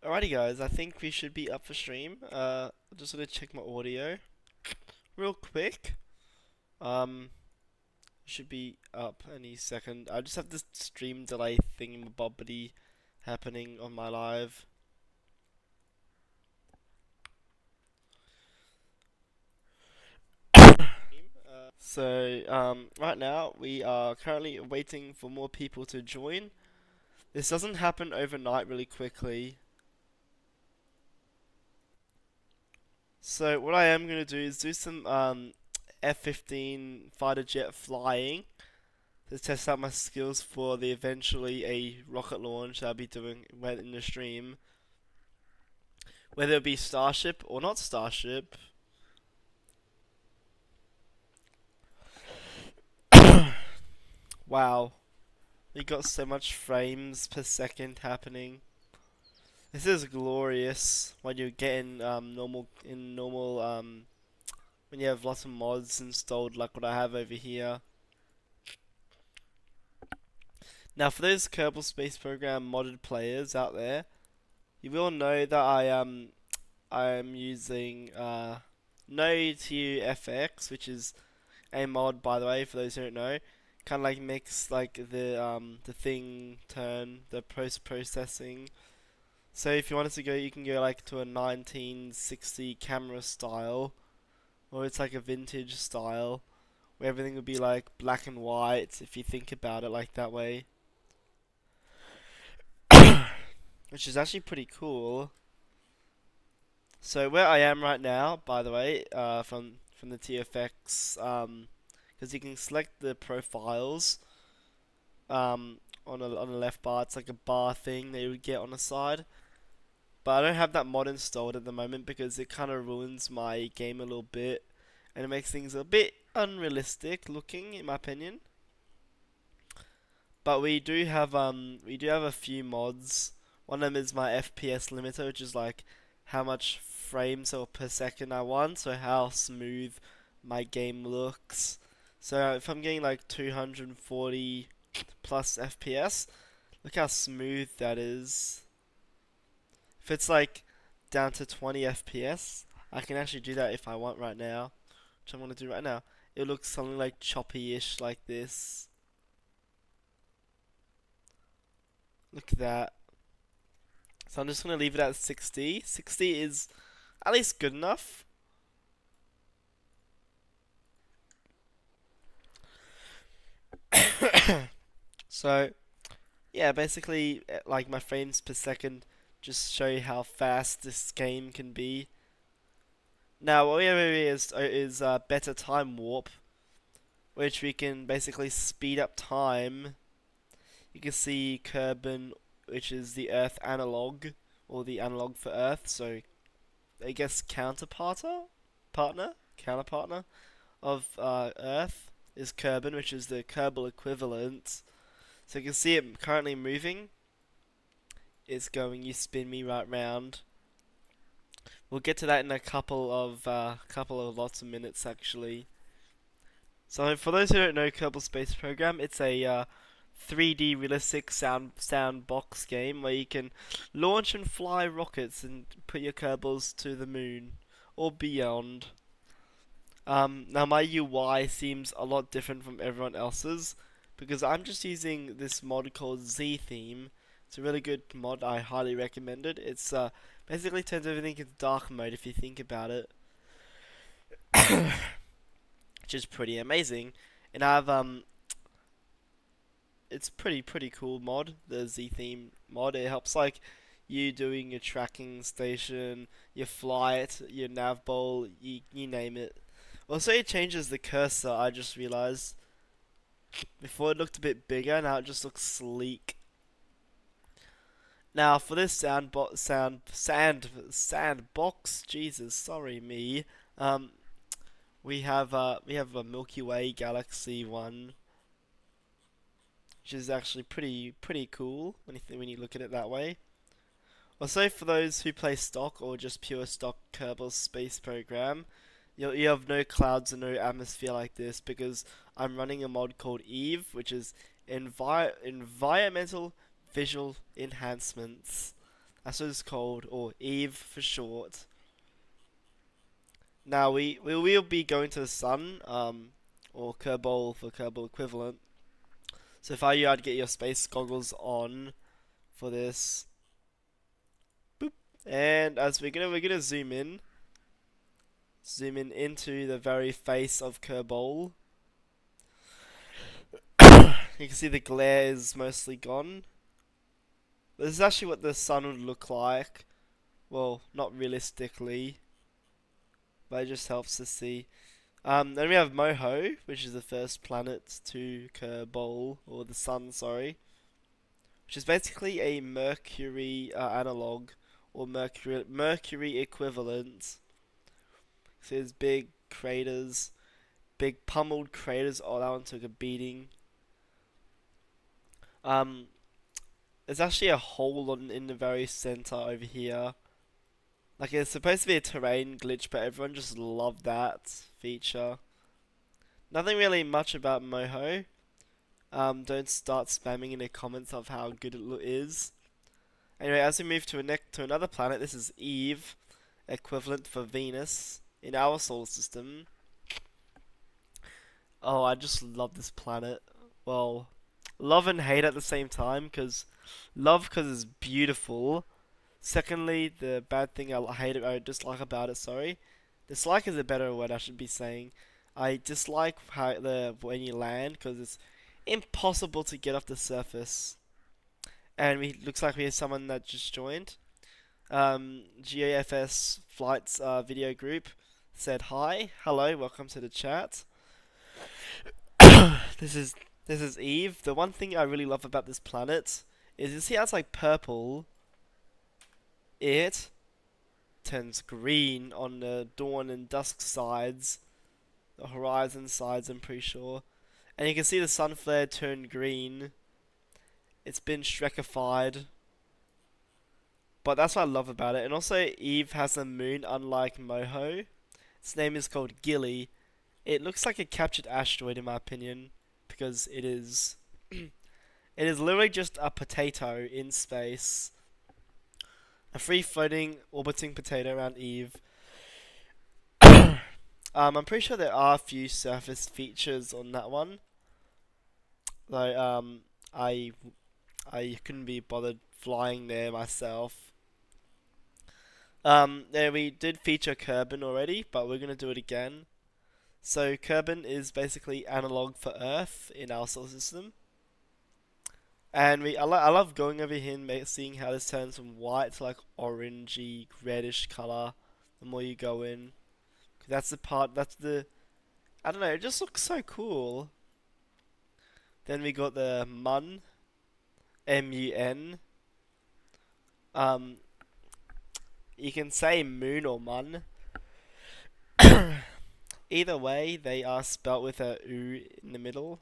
Alrighty guys, I think we should be up for stream. Just gonna check my audio real quick. Um, should be up any second. I just have this stream delay thingamabobbity happening on my live. Right now we are currently waiting for more people to join. This doesn't happen overnight really quickly. So what I am gonna do is do some F-15 fighter jet flying to test out my skills for the eventually a rocket launch I'll be doing in the stream. Whether it be Starship or not Starship. Wow, we got so much frames per second happening. This is glorious when you're getting normal when you have lots of mods installed like what I have over here. Now for those Kerbal Space Program modded players out there, you will know that I'm using No2FX, which is a mod by the way for those who don't know. Kind of like makes like the thing turn the post processing. So if you wanted to go, you can go like to a 1960 camera style, or it's like a vintage style, where everything would be like black and white if you think about it like that way. Which is actually pretty cool. So where I am right now, by the way, from the TFX, because you can select the profiles on the left bar. It's like a bar thing that you would get on the side. But I don't have that mod installed at the moment because it kind of ruins my game a little bit, and it makes things a bit unrealistic looking, in my opinion. But we do have a few mods. One of them is my FPS limiter, which is like how much frames per second I want, so how smooth my game looks. So if I'm getting like 240 plus FPS, look how smooth that is. If it's like down to 20 FPS, I can actually do that if I want right now, which I'm gonna do right now. It looks something like choppy-ish like this. Look at that. So I'm just going to leave it at 60. 60 is at least good enough. So, yeah, basically, like my frames per second just show you how fast this game can be. Now, what we have here is better time warp, which we can basically speed up time. You can see Kerbin, which is the Earth analog, or the analog for Earth, so I guess counterpartner of Earth is Kerbin, which is the Kerbal equivalent. So you can see it currently moving. It's going, you spin me right round. We'll get to that in a couple of lots of minutes actually. So for those who don't know Kerbal Space Program, it's a 3D realistic sandbox game where you can launch and fly rockets and put your Kerbals to the moon or beyond. Now my UI seems a lot different from everyone else's because I'm just using this mod called Z Theme. It's a really good mod. I highly recommend it. It's basically turns everything into dark mode if you think about it, which is pretty amazing. And it's pretty cool mod. The Z Theme mod. It helps like you doing your tracking station, your flight, your nav bowl, you name it. Also, it changes the cursor, I just realized. Before it looked a bit bigger, now it just looks sleek. Now, for this sandbox, Jesus, sorry me. Um, we have a Milky Way galaxy one, which is actually pretty cool when you look at it that way. Also, for those who play stock or just pure stock Kerbal Space Program, you have no clouds and no atmosphere like this because I'm running a mod called Eve, which is environmental visual enhancements. That's what it's called, or Eve for short. Now we will be going to the sun, or Kerbal for Kerbal equivalent. So if I you, I'd get your space goggles on for this. Boop. And as we're gonna zoom in into the very face of Kerbal. You can see the glare is mostly gone. This is actually what the sun would look like. Well, not realistically, but it just helps to see. Then we have Moho, which is the first planet to Kerbal, or the sun, sorry, which is basically a Mercury analog, or Mercury equivalent. So there's big craters, big pummeled craters. Oh, that one took a beating. Um, there's actually a hole in the very center over here. Like, it's supposed to be a terrain glitch, but everyone just loved that feature. Nothing really much about Moho. Don't start spamming in the comments of how good it is. Anyway, as we move to another planet, this is Eve, equivalent for Venus in our solar system. Oh, I just love this planet. Well, love and hate at the same time, because love because it's beautiful. Secondly, the bad thing I hate it, I dislike about it, sorry. Dislike is a better word I should be saying. I dislike how when you land, because it's impossible to get off the surface. And looks like we have someone that just joined. GAFS Flights video group said hi, hello, welcome to the chat. this is this is Eve. The one thing I really love about this planet is you see how it's like purple. It turns green on the dawn and dusk sides, the horizon sides, I'm pretty sure. And you can see the sun flare turn green. It's been Shrekified. But that's what I love about it. And also, Eve has a moon unlike Moho. Its name is called Gilly. It looks like a captured asteroid in my opinion, because it is. It is literally just a potato in space. A free floating orbiting potato around Eve. I'm pretty sure there are a few surface features on that one. Though I couldn't be bothered flying there myself. There we did feature Kerbin already, but we're gonna do it again. So Kerbin is basically analog for Earth in our solar system. And I love going over here and seeing how this turns from white to like orangey, reddish color the more you go in. That's the part, I don't know, it just looks so cool. Then we got the Mun, M-U-N. You can say Moon or Mun. Either way, they are spelt with a U in the middle.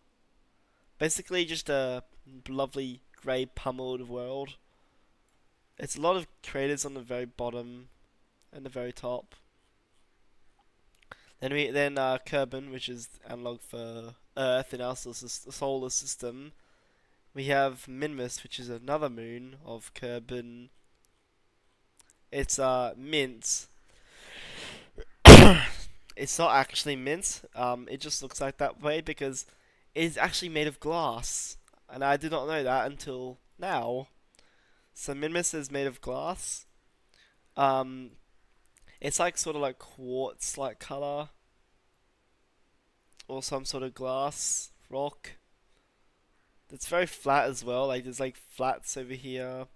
Basically just a lovely grey pummeled world. It's a lot of craters on the very bottom and the very top. Then Kerbin, which is analog for Earth in our solar system. We have Minmus, which is another moon of Kerbin. It's mint. It's not actually mint. It just looks like that way because it is actually made of glass, and I did not know that until now. So Minmus is made of glass. It's like sort of like quartz like color, or some sort of glass rock. It's very flat as well. Like there's like flats over here,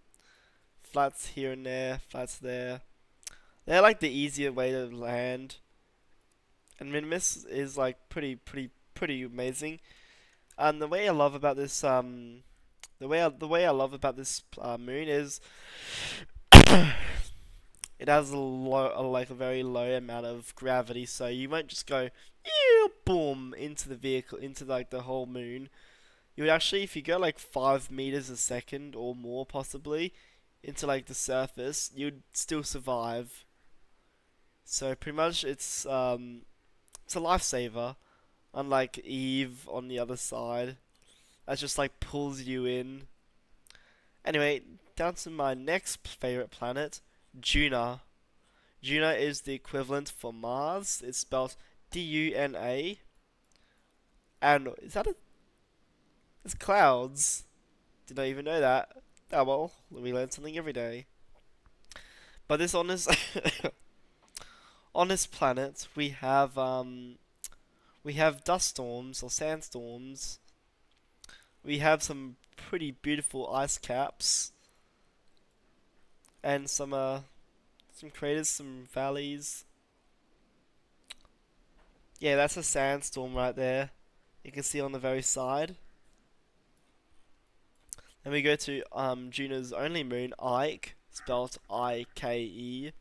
flats here and there, flats there. They're like the easier way to land. And Minimus is like pretty amazing. And the way I love about this the way I love about this moon is it has like a very low amount of gravity, so you won't just go boom into the vehicle, into like the whole moon. You would actually, if you go like 5 meters a second or more possibly into like the surface, you'd still survive. So pretty much it's a lifesaver, unlike Eve on the other side. That just like pulls you in. Anyway, down to my next favorite planet, Duna. Duna is the equivalent for Mars. It's spelled Duna. And is that a? It's clouds. Did not even know that. Oh well, we learn something every day. But this on this on this planet, we have dust storms or sandstorms. We have some pretty beautiful ice caps and some craters, some valleys. Yeah, that's a sandstorm right there. You can see on the very side. Then we go to Juno's only moon, Ike, spelled I-K-E.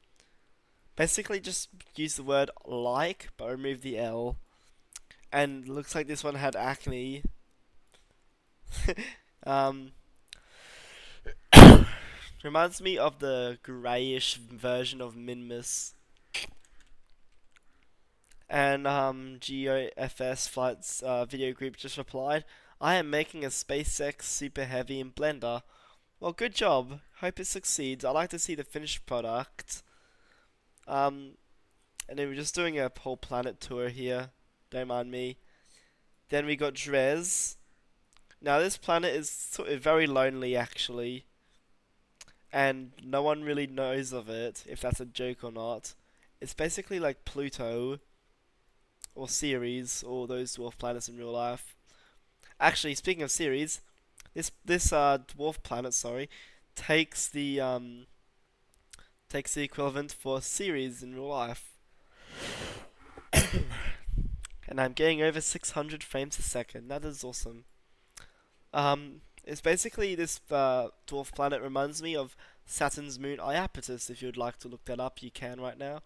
Basically, just use the word like, but remove the L. And looks like this one had acne. um, Reminds me of the greyish version of Minmus. And GOFS Flight's video group just replied, I am making a SpaceX Super Heavy in Blender. Well, good job. Hope it succeeds. I like to see the finished product. And then we're just doing a whole planet tour here. Don't mind me. Then we got Drez. Now this planet is sort of very lonely actually. And no one really knows of it, if that's a joke or not. It's basically like Pluto. Or Ceres, or those dwarf planets in real life. Actually, speaking of Ceres, this dwarf planet, sorry, takes the equivalent for Ceres in real life. And I'm getting over 600 frames a second. That is awesome. It's basically this dwarf planet reminds me of Saturn's moon Iapetus. If you'd like to look that up, you can right now.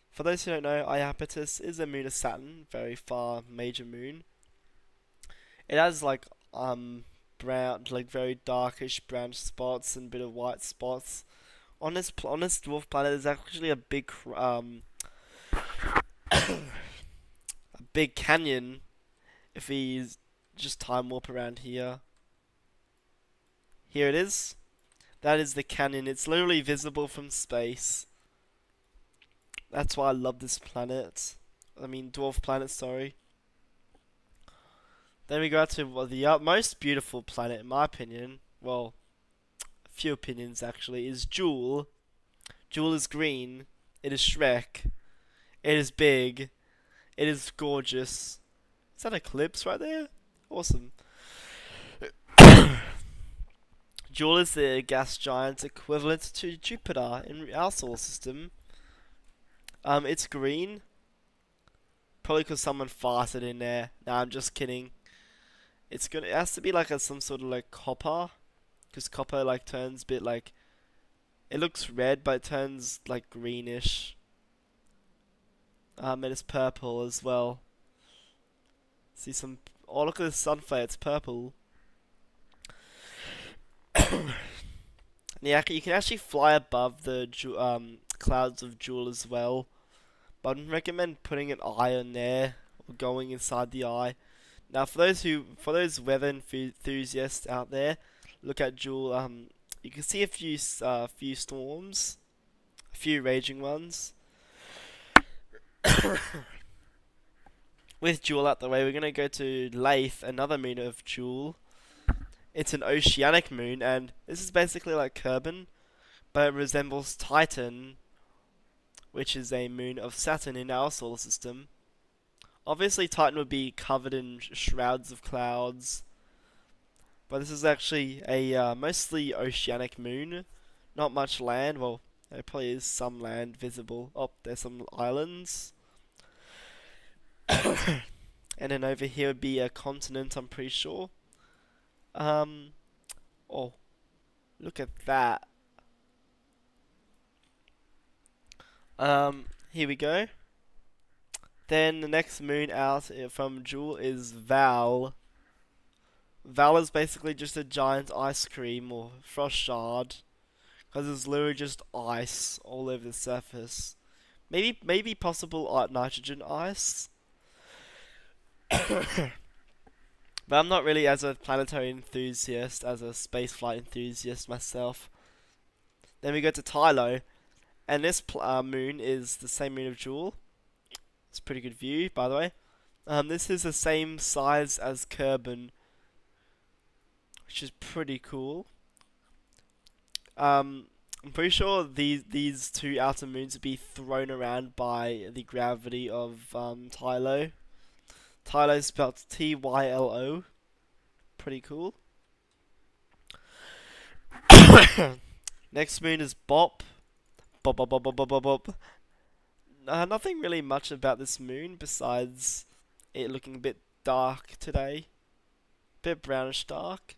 For those who don't know, Iapetus is a moon of Saturn, very far major moon. It has like brown, like very darkish brown spots and a bit of white spots. On this dwarf planet, there's actually a big a big canyon. If we just time warp around here, here it is. That is the canyon. It's literally visible from space. That's why I love this planet. I mean, dwarf planet, sorry. Then we go to the most beautiful planet, in my opinion. Well, a few opinions actually. Is Jewel. Jewel is green. It is Shrek. It is big. It is gorgeous. Is that Eclipse right there? Awesome. Jewel is the gas giant's equivalent to Jupiter in our solar system. It's green. Probably because someone farted in there. Nah, I'm just kidding. It has to be like some sort of like copper. Because copper like turns a bit like... It looks red, but it turns like greenish. And it's purple as well. See some... Oh, look at this sunflare, it's purple. Yeah, you can actually fly above the clouds of Jewel as well. But I'd recommend putting an eye on there, or going inside the eye. Now, for those weather enthusiasts out there, look at Jewel. You can see a few storms, a few raging ones. With Jewel out the way, we're gonna go to Leith, another moon of Jewel. It's an oceanic moon, and this is basically like Kerbin, but it resembles Titan, which is a moon of Saturn in our solar system. Obviously, Titan would be covered in shrouds of clouds, but this is actually a mostly oceanic moon. Not much land. Well, there probably is some land visible. Oh, there's some islands. And then over here would be a continent, I'm pretty sure. Oh, look at that. Here we go. Then the next moon out from Jewel is Val. Val is basically just a giant ice cream or frost shard, because it's literally just ice all over the surface. Maybe possible nitrogen ice. But I'm not really as a planetary enthusiast, as a spaceflight enthusiast myself. Then we go to Tylo, and this moon is the same moon of Jewel. It's a pretty good view, by the way. This is the same size as Kerbin, which is pretty cool. I'm pretty sure these two outer moons would be thrown around by the gravity of Tylo. Tylo is spelled Tylo. Pretty cool. Next moon is Bop. Bop bop bop bop bop bop bop. Nothing really much about this moon besides it looking a bit dark today. Bit brownish dark.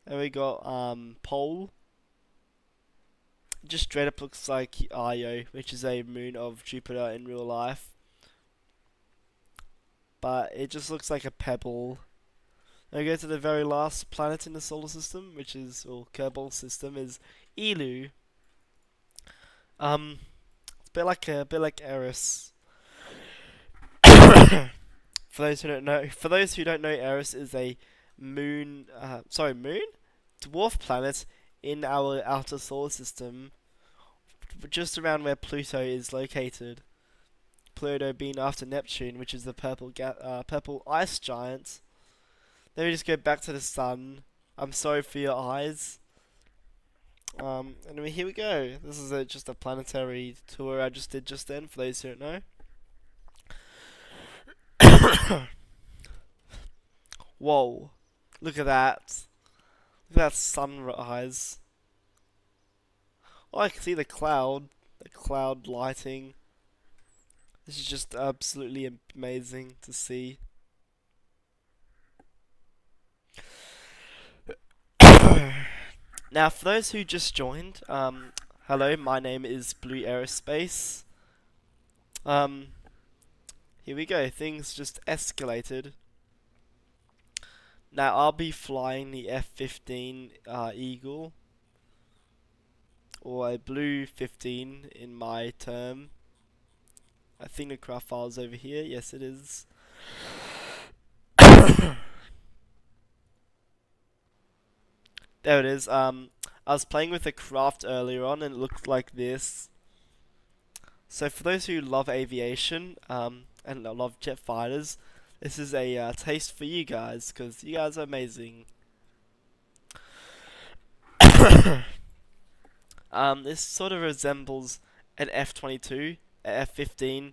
And we got Pole. Just straight up looks like Io, which is a moon of Jupiter in real life. But it just looks like a pebble. Now we go to the very last planet in the solar system, which is, or Kerbal system, is Elu. It's a bit like Eris. For those who don't know, Eris is a moon, dwarf planet in our outer solar system, just around where Pluto is located. Pluto being after Neptune, which is the purple ice giant. Then we just go back to the sun. I'm sorry for your eyes. And here we go. This is just a planetary tour I just did just then, for those who don't know. Whoa. Look at that. Look at that sunrise. Oh, I can see the cloud lighting. This is just absolutely amazing to see. Now, for those who just joined, hello, my name is Blue Aerospace. Here we go, things just escalated. Now, I'll be flying the F-15 Eagle, or a Blue 15 in my term. I think the craft file is over here. Yes, it is. There it is. I was playing with the craft earlier on and it looked like this. So for those who love aviation and love jet fighters, this is a taste for you guys, because you guys are amazing. This sort of resembles an F-22, an F-15,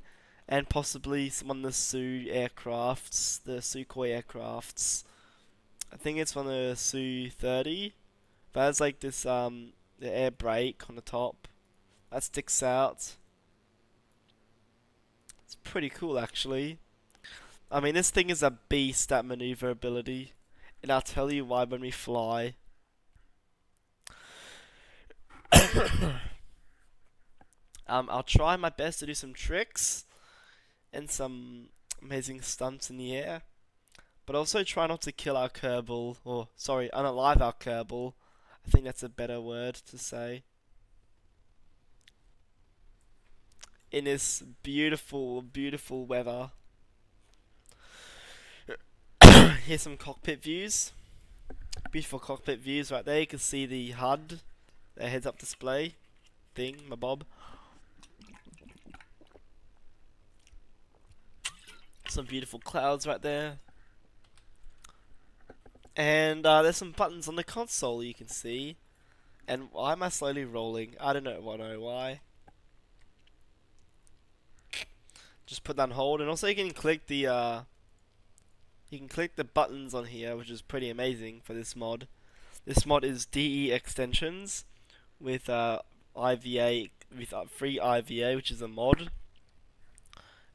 and possibly one of the the Sukhoi aircrafts. I think it's one of the Su-30. But it has like this the air brake on the top that sticks out. It's pretty cool actually. I mean, this thing is a beast at maneuverability, and I'll tell you why when we fly. I'll try my best to do some tricks and some amazing stunts in the air, but also try not to kill our Kerbal, or sorry, unalive our Kerbal. I think that's a better word to say. In this beautiful, beautiful weather. Here's some cockpit views. Beautiful cockpit views right there. You can see the HUD, the heads-up display thing, my bob. Some beautiful clouds right there. And there's some buttons on the console you can see. And why am I slowly rolling? I don't know why. Just put that on hold, and also you can click the buttons on here, which is pretty amazing for this mod. This mod is DE extensions with IVA free IVA, which is a mod.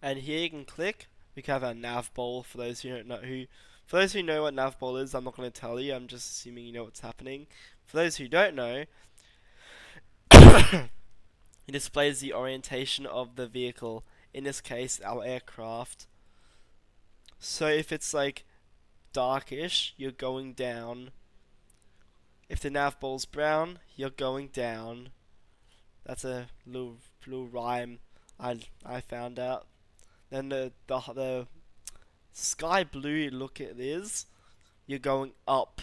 And here you can click. We can have our nav bowl for those who don't know For those who know what nav bowl is, I'm not going to tell you. I'm just assuming you know what's happening. For those who don't know, it displays the orientation of the vehicle. In this case, our aircraft. So if it's like darkish, you're going down. If the nav ball's brown, you're going down. That's a little rhyme I found out. Then the Sky blue, look at this. You're going up.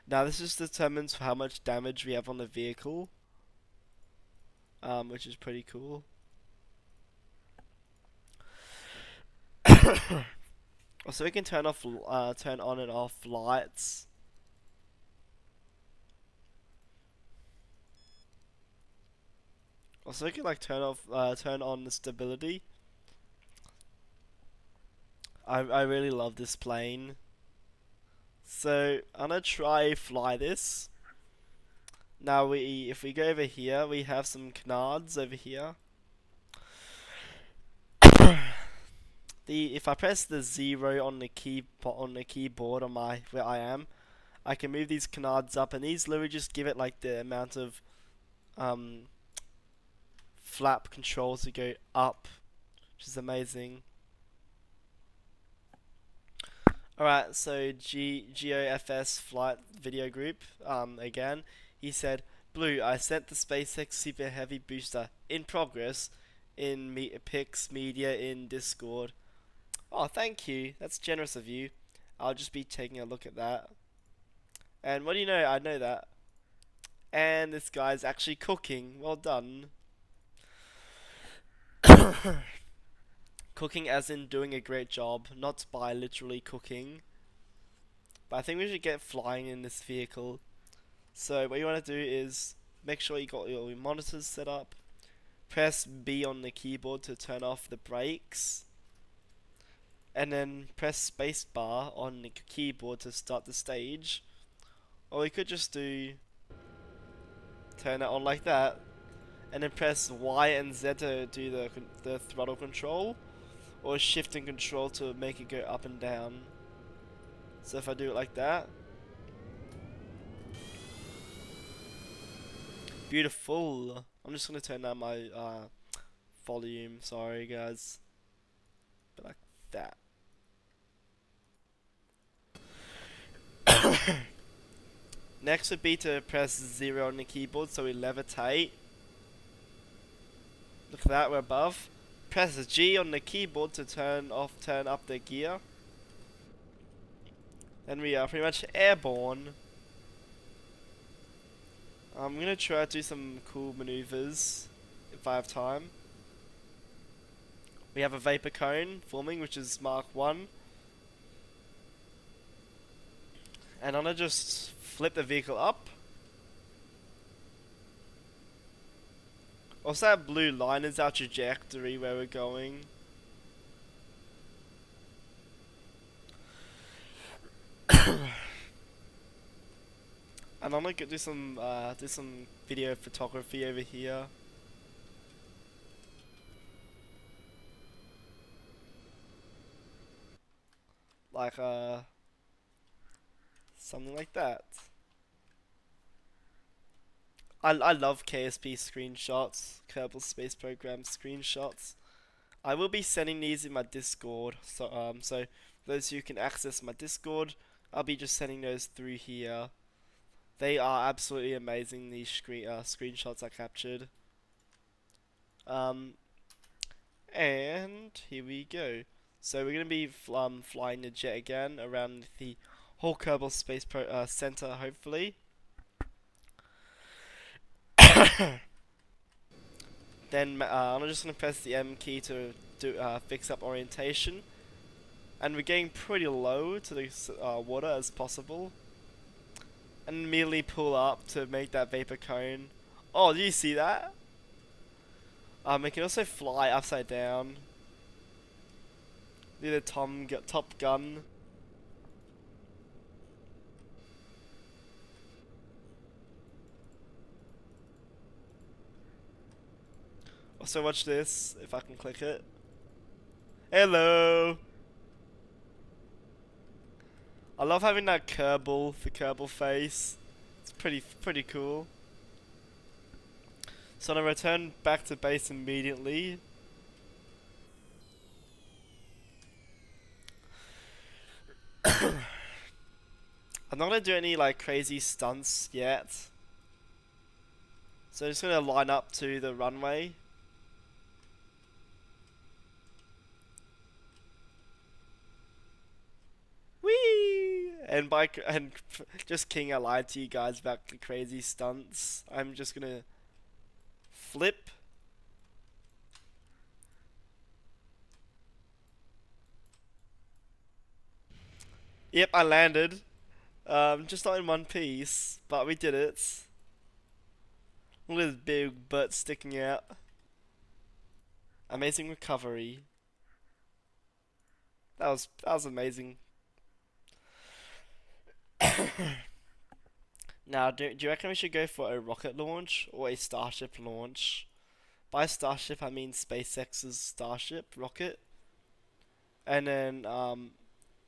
Now this just determines how much damage we have on the vehicle, which is pretty cool. Also, we can turn on and off lights. Also, we can like turn on the stability. I really love this plane. So I'm gonna try fly this. Now if we go over here, we have some canards over here. If I press the 0 on the keyboard on where I am, I can move these canards up, and these literally just give it like the amount of flap controls to go up, which is amazing. Alright, so GOFS flight video group, again, he said, Blue, I sent the SpaceX Super Heavy booster in progress in Pix Media in Discord. Oh, thank you. That's generous of you. I'll just be taking a look at that. And what do you know? I know that. And this guy's actually cooking. Well done. Cooking as in doing a great job, not by literally cooking. But I think we should get flying in this vehicle. So what you want to do is make sure you got your monitors set up. Press B on the keyboard to turn off the brakes. And then press spacebar on the keyboard to start the stage. Or we could just turn it on like that. And then press Y and Z to do the throttle control. Or shift and control to make it go up and down. So if I do it like that. Beautiful. I'm just going to turn down my volume. Sorry guys. But like that. Next would be to press 0 on the keyboard so we levitate. Look at that, we're above. Press G on the keyboard to turn up the gear. Then we are pretty much airborne. I'm gonna try to do some cool maneuvers if I have time. We have a vapor cone forming, which is Mark 1. And I'm gonna just flip the vehicle up. Also, that blue line is our trajectory where we're going. And I'm gonna do some video photography over here. Like something like that. I love KSP screenshots, Kerbal Space Program screenshots. I will be sending these in my Discord, so those who can access my Discord, I'll be just sending those through here. They are absolutely amazing, these screenshots I captured. And here we go. So we're gonna be flying the jet again around the whole Kerbal Space Center, hopefully. Then I'm just gonna press the M key to fix up orientation, and we're getting pretty low to the water as possible, and immediately pull up to make that vapor cone. Oh, do you see that? It can also fly upside down. Do the Top Gun. Also watch this, if I can click it. Hello! I love having that the Kerbal face. It's pretty cool. So I'm gonna return back to base immediately. I'm not gonna do any like crazy stunts yet. So I'm just gonna line up to the runway. and just kidding, I lied to you guys about the crazy stunts. I'm just gonna flip. Yep, I landed. Just not in one piece, but we did it. Look at his big butt sticking out. Amazing recovery. That was amazing. Now, do you reckon we should go for a rocket launch or a starship launch? By starship, I mean SpaceX's Starship rocket, and then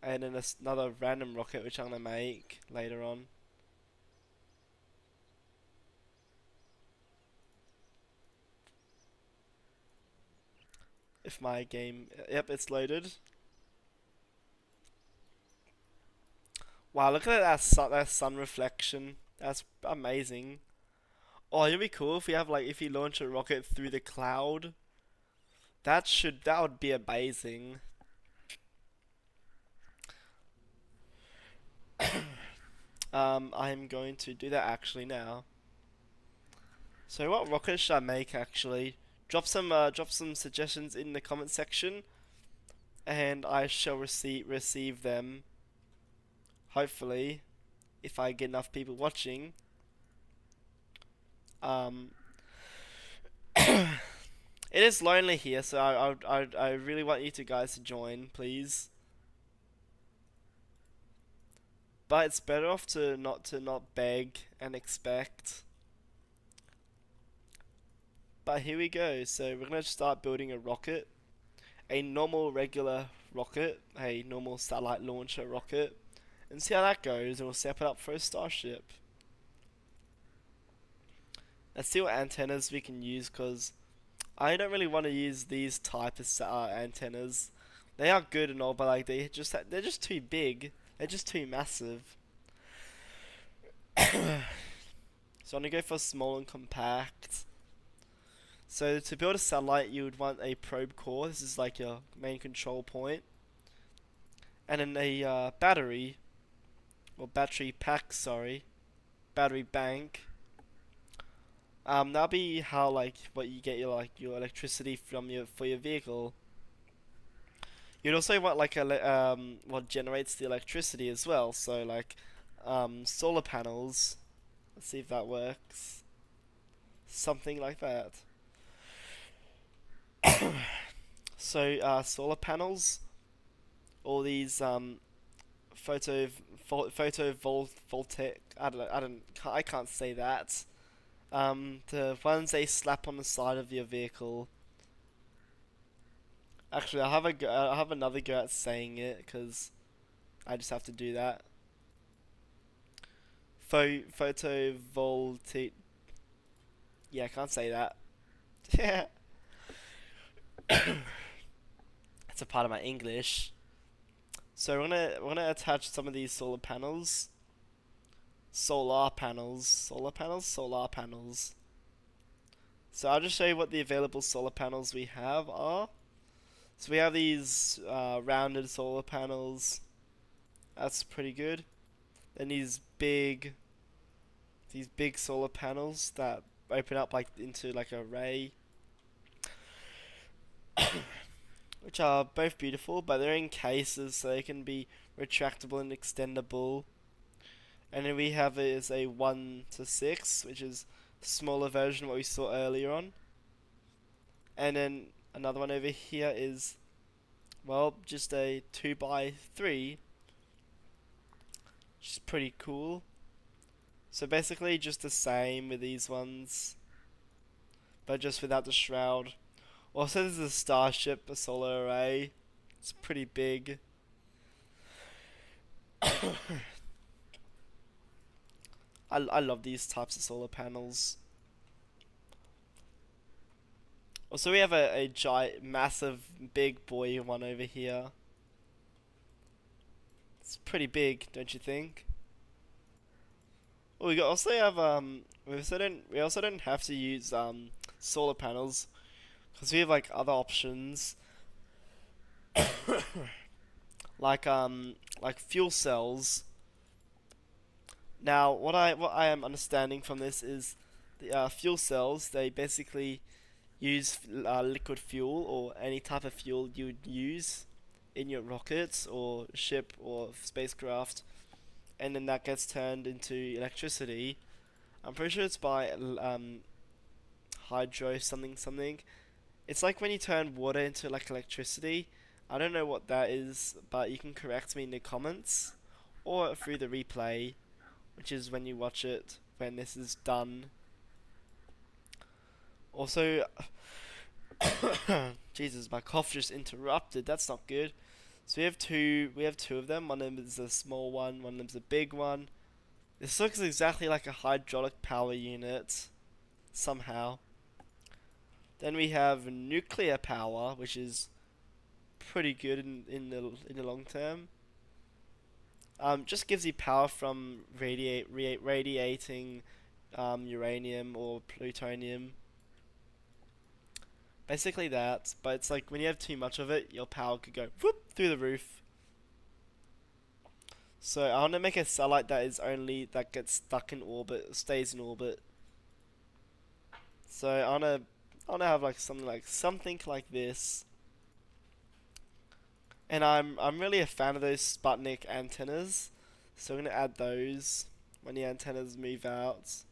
another random rocket which I'm gonna make later on. If my game, yep, it's loaded. Wow, look at that sun reflection. That's amazing. Oh, it'd be cool if we have like if you launch a rocket through the cloud. That would be amazing. I'm going to do that actually now. So what rocket should I make actually? Drop some suggestions in the comment section, and I shall receive them. Hopefully, if I get enough people watching. Um, it is lonely here, so I really want you to guys to join, please. But it's better off to not beg and expect. But here we go. So we're gonna start building a rocket, a normal regular rocket, a normal satellite launcher rocket, and see how that goes. And we'll set it up for a starship. Let's see what antennas we can use, because I don't really want to use these type of antennas. They are good and all, but like they're just too big. They're just too massive. So I'm gonna go for small and compact. So to build a satellite, you would want a probe core. This is like your main control point, and then a battery or battery pack. Sorry, battery bank. That'll be how like what you get your electricity from your vehicle. You'd also want like what generates the electricity as well. So like solar panels. Let's see if that works. Something like that. So solar panels, all these photovoltaic. I can't say that. The ones they slap on the side of your vehicle. Actually, I have another go at saying it because I just have to do that. Photovoltaic. Yeah, I can't say that. Yeah, it's a part of my English. So we're gonna attach some of these solar panels, solar panels. So I'll just show you what the available solar panels we have are. So we have these rounded solar panels. That's pretty good. Then these big solar panels that open up like into like a ray, which are both beautiful, but they're in cases so they can be retractable and extendable. And then we have it as a 1:6, which is a smaller version of what we saw earlier on. And then another one over here is, well, just a 2:3, which is pretty cool. So basically just the same with these ones, but just without the shroud. Also, this is a starship, a solar array. It's pretty big. I love these types of solar panels. Also, we have a giant, massive, big boy one over here. It's pretty big, don't you think? Well, we also have we also don't have to use solar panels because we have like other options like fuel cells. Now, what I am understanding from this is the fuel cells. They basically use liquid fuel or any type of fuel you would use in your rockets or ship or spacecraft, and then that gets turned into electricity. I'm pretty sure it's by hydro something something. It's like when you turn water into like electricity. I don't know what that is, but you can correct me in the comments or through the replay, which is when you watch it when this is done. Also, Jesus, my cough just interrupted. That's not good. So we have two of them. One of them is a small one. One of them is a big one. This looks exactly like a hydraulic power unit somehow. Then we have nuclear power, which is pretty good in the long term. Just gives you power from radiating uranium or plutonium. Basically that, but it's like when you have too much of it, your power could go whoop through the roof. So I want to make a satellite that gets stuck in orbit, stays in orbit. So I wanna have like something like this. And I'm really a fan of those Sputnik antennas. So I'm gonna add those when the antennas move out.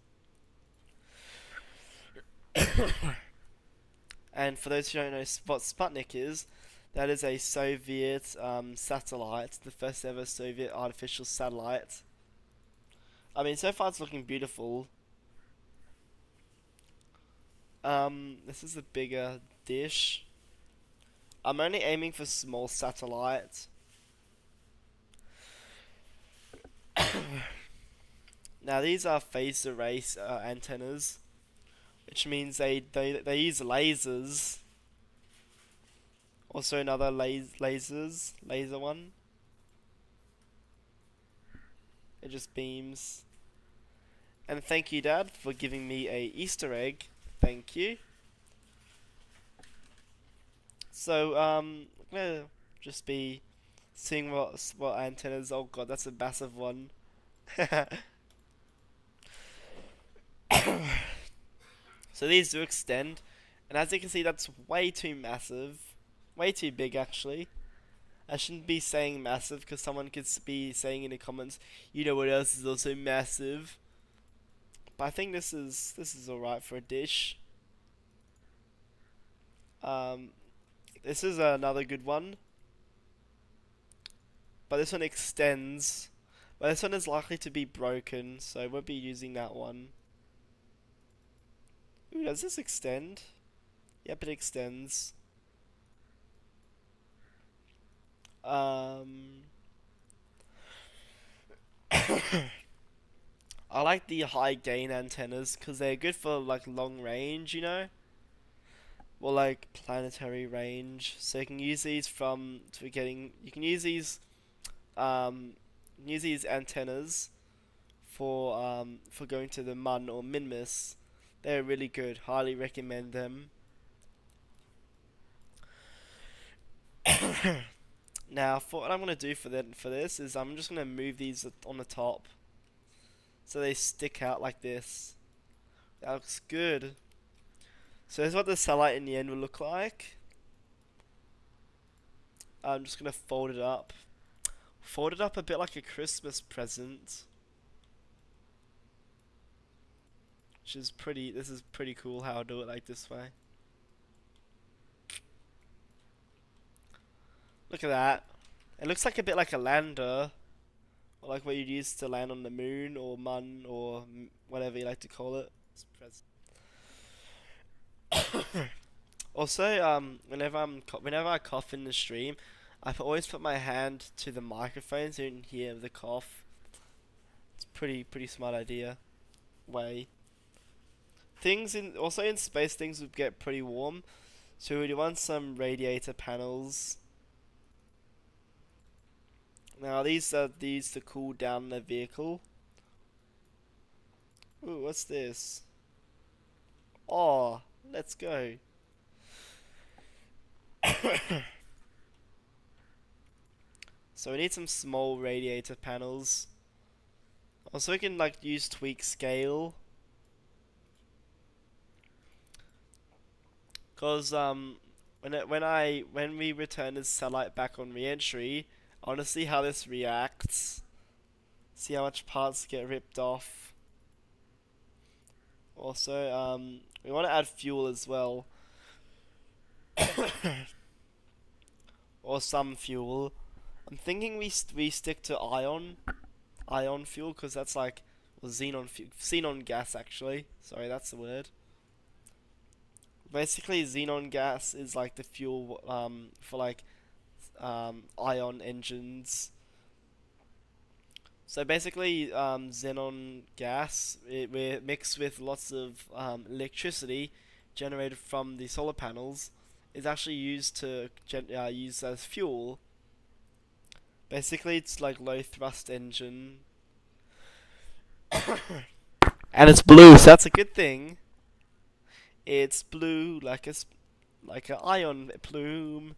And for those who don't know what Sputnik is, that is a Soviet satellite, the first ever Soviet artificial satellite. I mean, so far it's looking beautiful. This is a bigger dish. I'm only aiming for small satellites. Now these are phased array antennas, which means they use lasers. Also another laser one. It just beams. And thank you, Dad, for giving me a Easter egg. Thank you. So I'm gonna just be seeing what antennas. Oh god, that's a massive one. So these do extend, and as you can see, that's way too massive, way too big actually. I shouldn't be saying massive because someone could be saying in the comments, you know what else is also massive. But I think this is alright for a dish. Um, this is another good one, but this one extends. But this one is likely to be broken, so I won't be using that one. Ooh, does this extend? Yep, it extends. Um, I like the high gain antennas because they're good for like long range, or like planetary range. So you can use these you can um, use these antennas for going to the Mun or Minmus. They're really good. Highly recommend them. Now, for what I'm gonna do for this is I'm just gonna move these on the top so they stick out like this. That looks good. So here's what the satellite in the end will look like. I'm just gonna fold it up. Fold it up a bit like a Christmas present. This is pretty cool how I do it like this way. Look at that. It looks like a bit like a lander. Or like what you'd use to land on the moon or Mun or whatever you like to call it. Also, whenever I cough in the stream, I always put my hand to the microphone so you can hear the cough. It's pretty smart idea. Way. In space things would get pretty warm, so we'd want some radiator panels. Now these are these to cool down the vehicle. Ooh, what's this? Oh, let's go. So we need some small radiator panels. Also, we can like use tweak scale, cause when we return this satellite back on re-entry, I want to see how this reacts. See how much parts get ripped off. Also, we want to add fuel as well, or some fuel. I'm thinking we stick to ion fuel because that's like xenon gas actually. Sorry, that's the word. Basically, xenon gas is like the fuel for like ion engines. So basically, xenon gas we're mixed with lots of electricity generated from the solar panels is actually used to use as fuel. Basically, it's like low thrust engine, and it's blue, so that's a good thing. It's blue like an ion plume.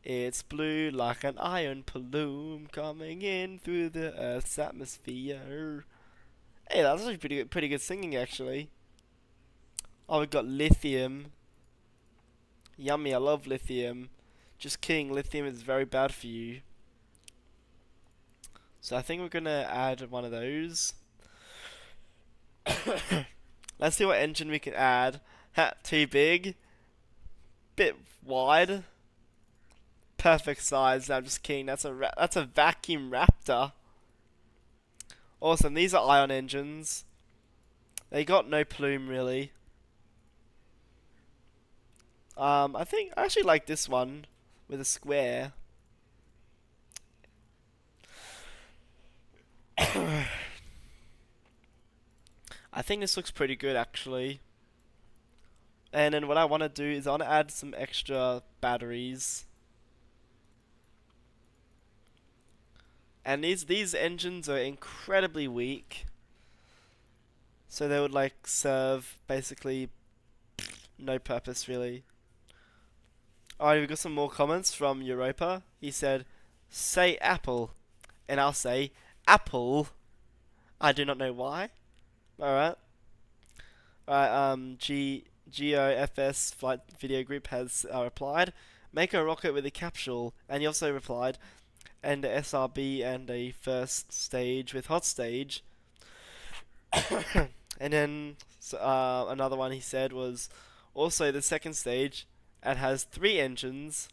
It's blue like an iron plume coming in through the Earth's atmosphere. Hey, that's actually pretty good singing actually. Oh, we've got lithium. Yummy, I love lithium. Just kidding, lithium is very bad for you. So I think we're gonna add one of those. Let's see what engine we can add. Ha, too big. Bit wide. Perfect size. No, I'm just kidding. That's a vacuum raptor. Awesome. These are ion engines. They got no plume really. I think I actually like this one with a square. I think this looks pretty good actually. And then what I want to do is I want to add some extra batteries. And these engines are incredibly weak. So they would like serve basically no purpose really. Alright, we've got some more comments from Europa. He said, "Say apple," and I'll say apple. I do not know why. Alright. Alright, GOFS Flight Video Group has replied, "Make a rocket with a capsule," and he also replied, "and a SRB and a first stage with hot stage." And then another one he said was also the second stage and has 3 engines.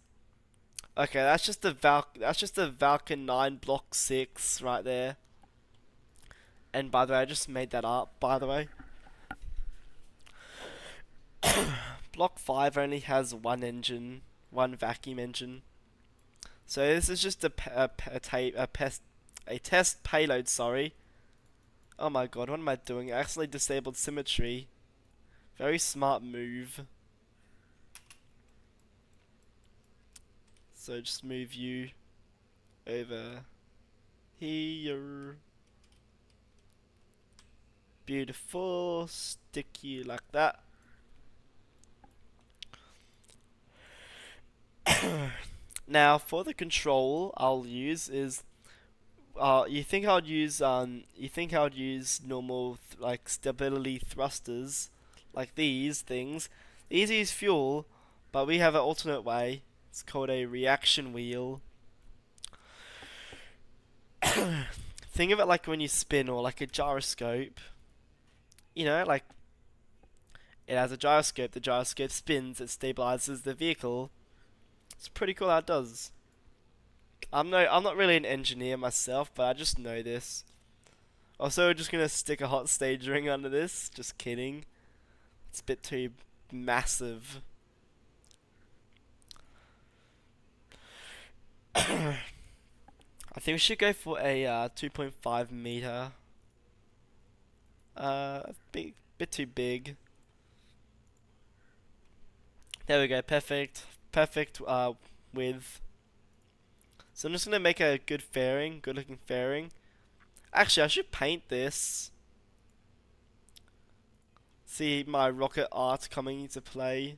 Okay, that's just the Valken 9 Block 6 right there. And by the way, I just made that up, by the way. Block 5 only has 1 engine, 1 vacuum engine. So this is just a test payload, sorry. Oh my god, what am I doing? I accidentally disabled symmetry. Very smart move. So just move you over here. Beautiful. Stick you like that. Now for the control I'll use is you think I would use normal like stability thrusters like these things. These use fuel, but we have an alternate way. It's called a reaction wheel. Think of it like when you spin or like a gyroscope. You know, like it has a gyroscope. The gyroscope spins. It stabilizes the vehicle. It's pretty cool how it does. I'm not really an engineer myself, but I just know this. Also, we're just gonna stick a hot stage ring under this. Just kidding. It's a bit too massive. I think we should go for a 2.5 meter. Bit too big. There we go. Perfect. Perfect width. So I'm just gonna make a good looking fairing. Actually, I should paint this. See my rocket art coming into play.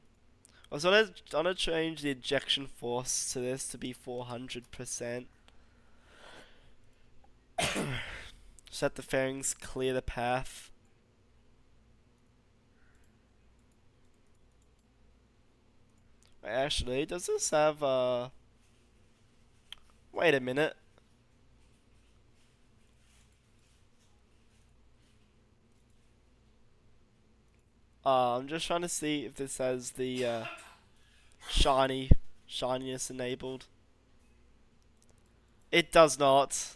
I was gonna change the ejection force to this to be 400%. Just let the fairings clear the path. Actually, does this have wait a minute. I'm just trying to see if this has the shininess enabled. It does not.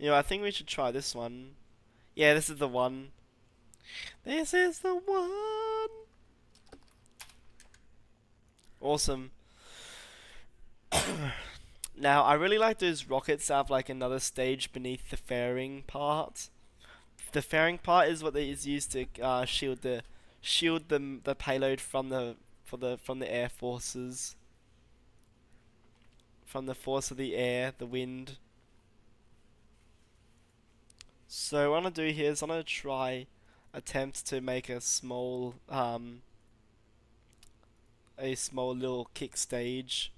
You know, I think we should try this one. Yeah, this is the one. This is the one. Awesome. Now, I really like those rockets that have like another stage beneath the fairing part. The fairing part is what is used to shield the payload from the air forces, from the force of the air, the wind. So what I'm gonna do here is I'm gonna try attempt to make a small little kick stage.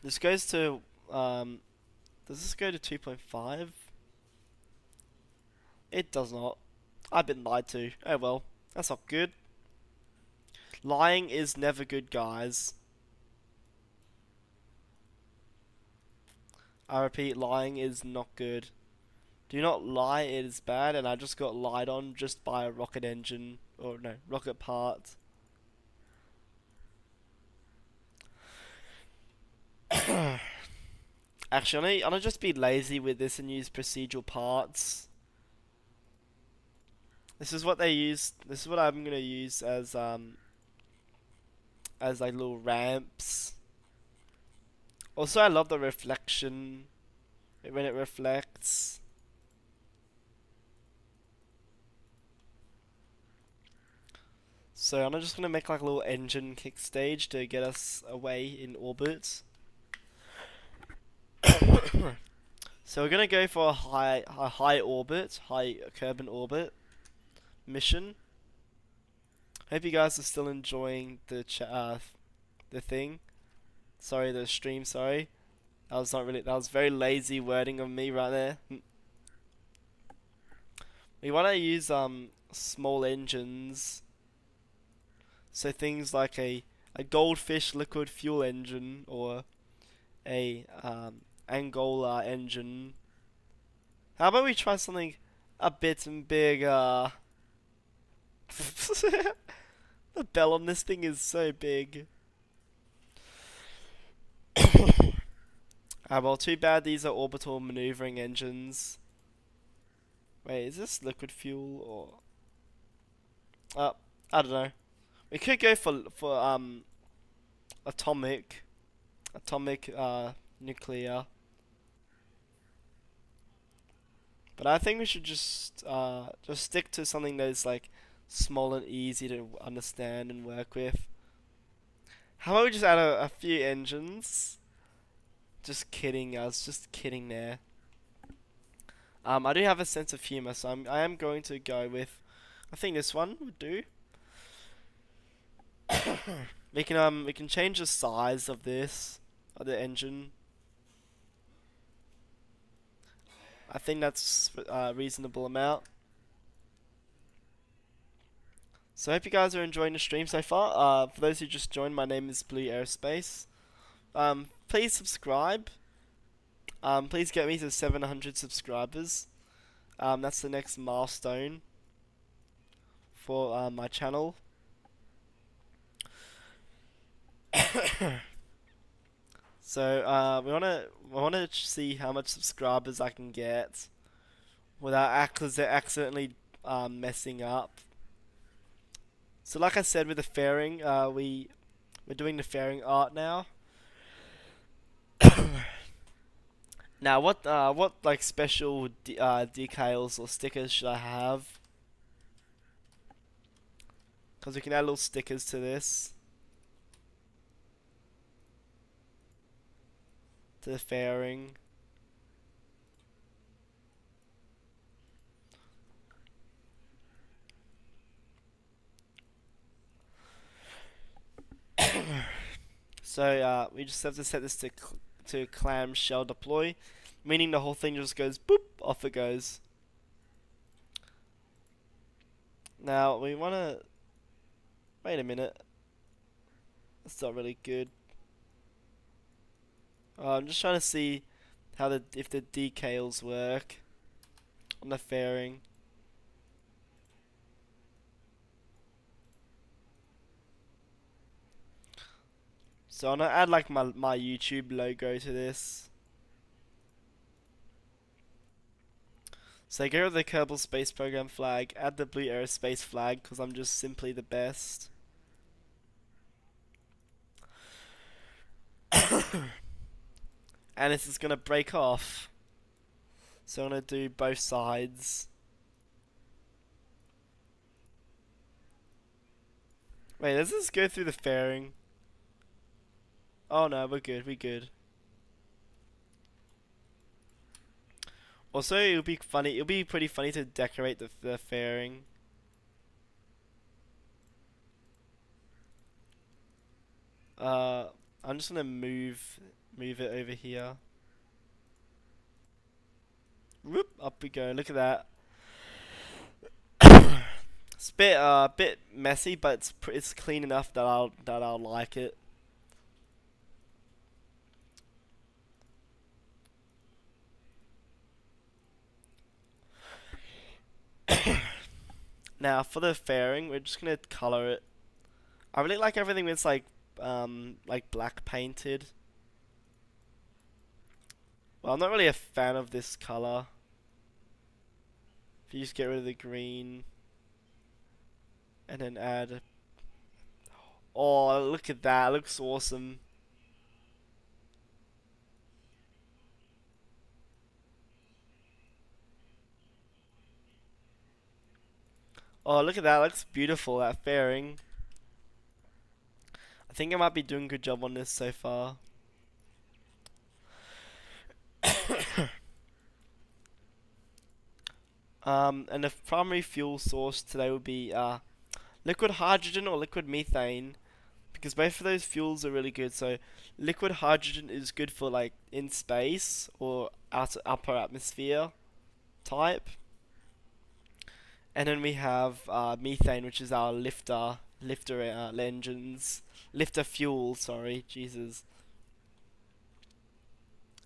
This goes to does this go to 2.5? It does not. I've been lied to. Oh well, that's not good. Lying is never good, guys. I repeat, lying is not good. Do not lie, it is bad, and I just got lied on just by a rocket engine, or no, rocket part. Actually, I'm gonna just be lazy with this and use procedural parts. This is what they use. This is what I'm gonna use as like little ramps. Also, I love the reflection when it reflects. So I'm just gonna make like a little engine kick stage to get us away in orbit. So we're gonna go for a high orbit, high Kerbin orbit mission. Hope you guys are still enjoying the thing. Sorry, the stream. Sorry, that was not really. That was very lazy wording of me right there. We want to use small engines. So things like a goldfish liquid fuel engine or a Angola engine. How about we try something a bit bigger? The bell on this thing is so big. Well, too bad these are orbital maneuvering engines. Wait, is this liquid fuel or? I don't know. We could go for atomic, nuclear. But I think we should just stick to something that is like small and easy to understand and work with. How about we just add a few engines? Just kidding, I was just kidding there. I do have a sense of humor, so I am going to go with, I think this one would do. We can change the size of the engine. I think that's a reasonable amount. So I hope you guys are enjoying the stream so far. For those who just joined, my name is Blue Aerospace. Please subscribe. Please get me to 700 subscribers. That's the next milestone for my channel. So we wanna see how much subscribers I can get without accidentally messing up. So like I said with the fairing, we're doing the fairing art now. Now what like special decals or stickers should I have? Because we can add little stickers to this. To the fairing. So we just have to set this to clamshell deploy, meaning the whole thing just goes boop, off it goes. Now we want to wait a minute. That's not really good. I'm just trying to see how if the decals work on the fairing. So I'm gonna add like my YouTube logo to this. So go with the Kerbal Space Program flag, add the blue aerospace flag because I'm just simply the best. And this is gonna break off. So I'm gonna do both sides. Wait, does this go through the fairing? Oh no, we're good, we're good. Also, it'll be funny. It'll be pretty funny to decorate the fairing. I'm just gonna move it over here. Whoop, up we go. Look at that. It's a bit messy, but it's clean enough that I'll like it. Now for the fairing, we're just gonna color it. I really like everything that's like black painted. Well, I'm not really a fan of this color. If you just get rid of the green and then add. Oh, look at that! It looks awesome. Oh, look at that! It looks beautiful. That fairing. I think I might be doing a good job on this so far. And the primary fuel source today would be liquid hydrogen or liquid methane, because both of those fuels are really good. So liquid hydrogen is good for like in space or upper atmosphere type, and then we have methane, which is our lifter engines, lifter fuel. Sorry, Jesus.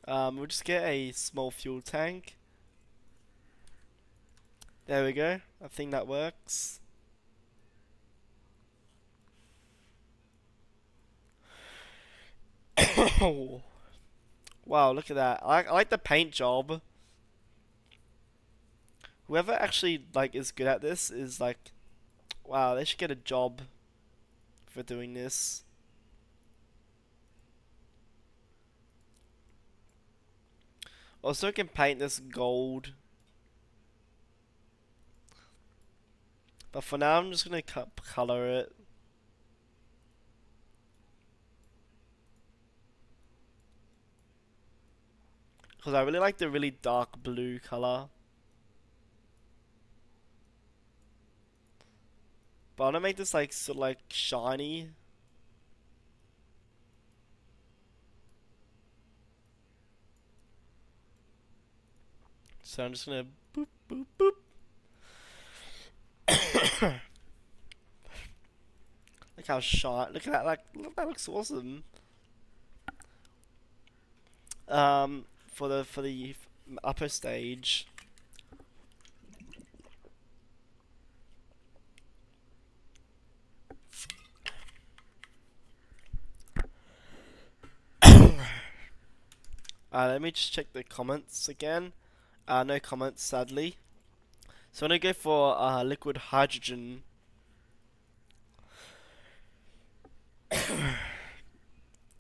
We'll just get a small fuel tank. There we go. I think that works. Oh, wow! Look at that. I like the paint job. Whoever actually like is good at this is like, wow, they should get a job for doing this. Also, I can paint this gold, but for now, I'm just gonna color it because I really like the really dark blue color. But I wanna make this like sort of like shiny. So I'm just gonna boop boop boop. Look how shiny! Look at that! Like, look, that looks awesome. For the upper stage. Let me just check the comments again. No comments, sadly. So I'm gonna go for liquid hydrogen.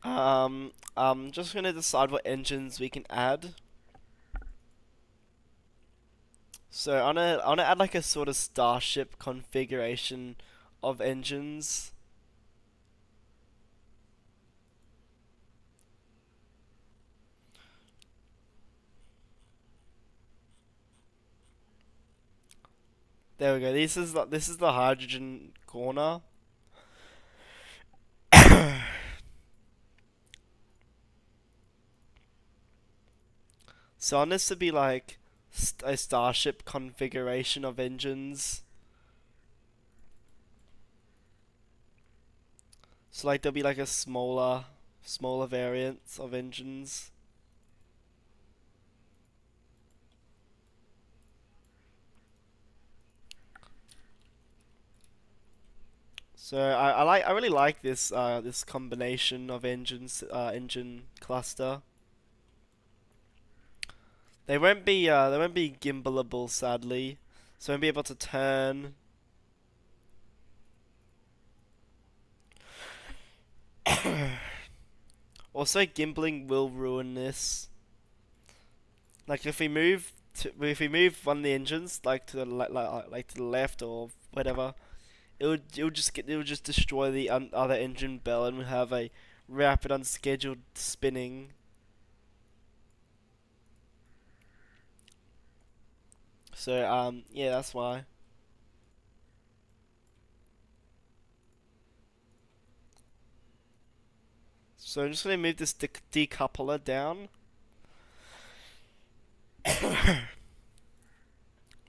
I'm just gonna decide what engines we can add. So I'm gonna add like a sort of starship configuration of engines. There we go. This is the hydrogen corner. So on this would be like a starship configuration of engines. So like there'll be like a smaller variants of engines. So I really like this combination of engine cluster. They won't be gimbalable sadly, so I won't be able to turn. Also, gimbling will ruin this. Like if we move one of the engines like to the like to the left or whatever, it would just destroy the other engine bell and we have a rapid unscheduled spinning. So yeah, that's why. So I'm just gonna move this decoupler down.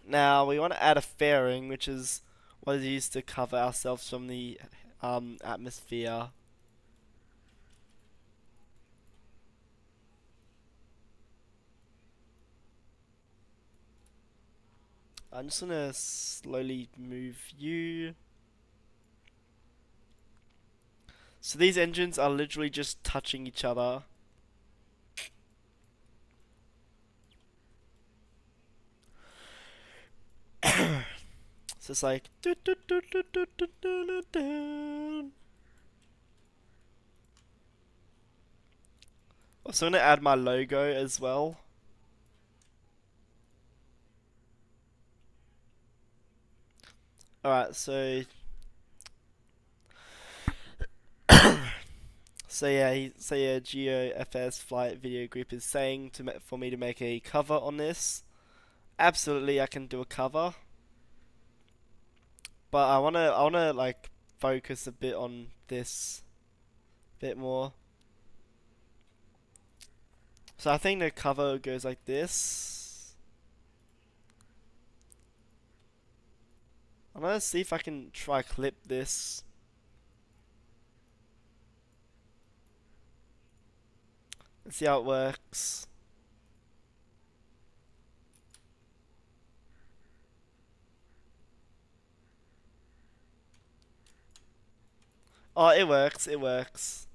Now we want to add a fairing, which is what is used to cover ourselves from the atmosphere. I'm just gonna slowly move you. So these engines are literally just touching each other. So it's like. Also, I'm gonna add my logo as well. Alright, so yeah, GeoFS Flight Video Group is saying for me to make a cover on this. Absolutely, I can do a cover, but I wanna like focus a bit on this bit more. So I think the cover goes like this. I'm gonna see if I can try clip this. Let's see how it works. Oh, it works. It works.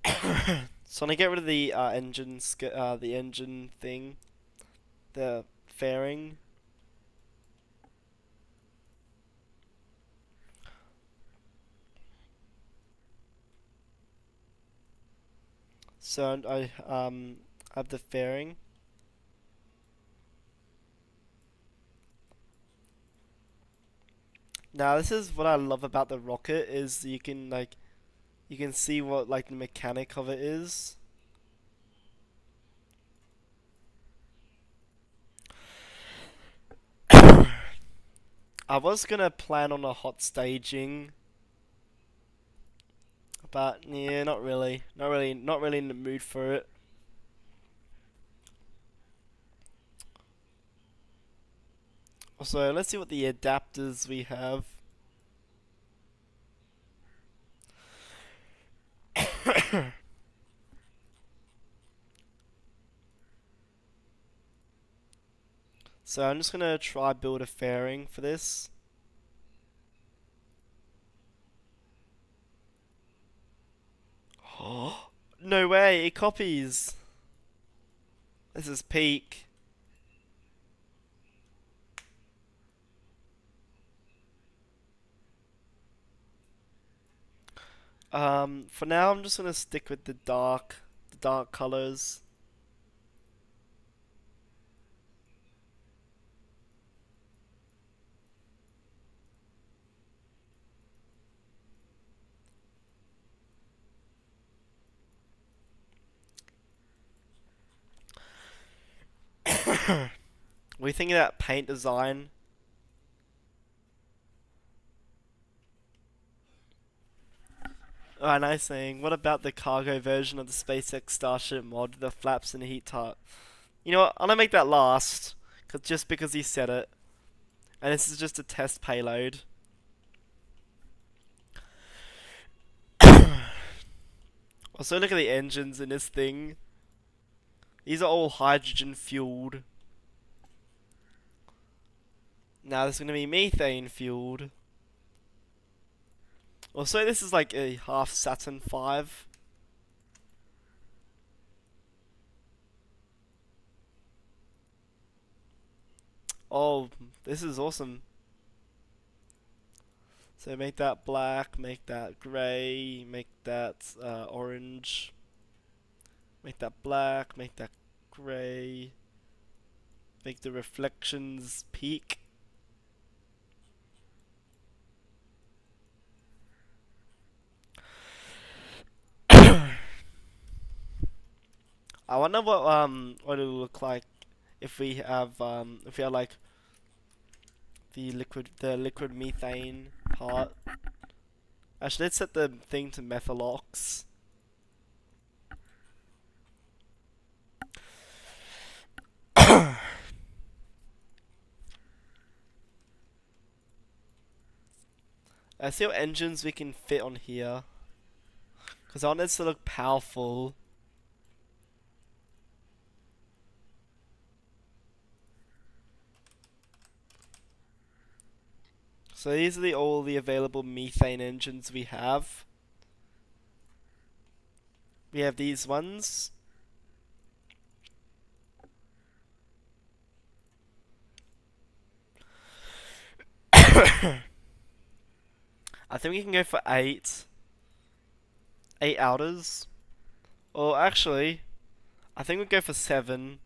So I'm gonna get rid of the the engine thing, the fairing. So I have the fairing. Now this is what I love about the rocket is you can see what like the mechanic of it is. I was gonna plan on a hot staging, but yeah, not really. Not really in the mood for it. So let's see what the adapters we have. So I'm just gonna try build a fairing for this. No way, it copies. This is peak. For now I'm just gonna stick with the dark colors. We thinking about paint design. Oh, nice thing. What about the cargo version of the SpaceX Starship mod, the flaps and heat tart? You know what? I'm gonna make that last, just because he said it. And this is just a test payload. Also, look at the engines in this thing. These are all hydrogen fueled. Now this is gonna be methane fueled. Also, this is like a half Saturn V. Oh, this is awesome. So make that black, make that grey, make that orange, make that black, make that grey, make the reflections peak. I wonder what it'll look like if we have like the liquid methane part. Actually, let's set the thing to methalox. Let's see what engines we can fit on here, because I want this to look powerful. So these are all the available methane engines we have. We have these ones. I think we can go for 8. 8 outers. Or actually, I think we'll go for 7.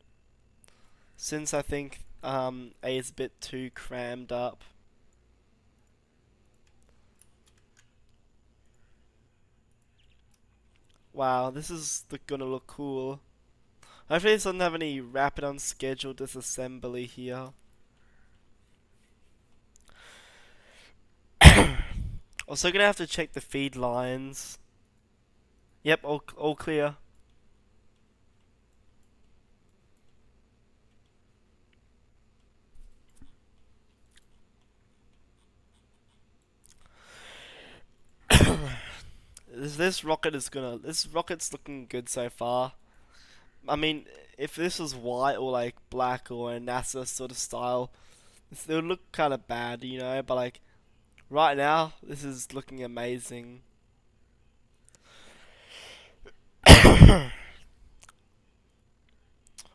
Since I think 8 is a bit too crammed up. Wow, this is gonna look cool. Hopefully this doesn't have any rapid unscheduled disassembly here. Also gonna have to check the feed lines. Yep, all clear. This rocket's looking good so far. I mean, if this was white or like black or a NASA sort of style, it would look kind of bad, you know. But like right now, this is looking amazing.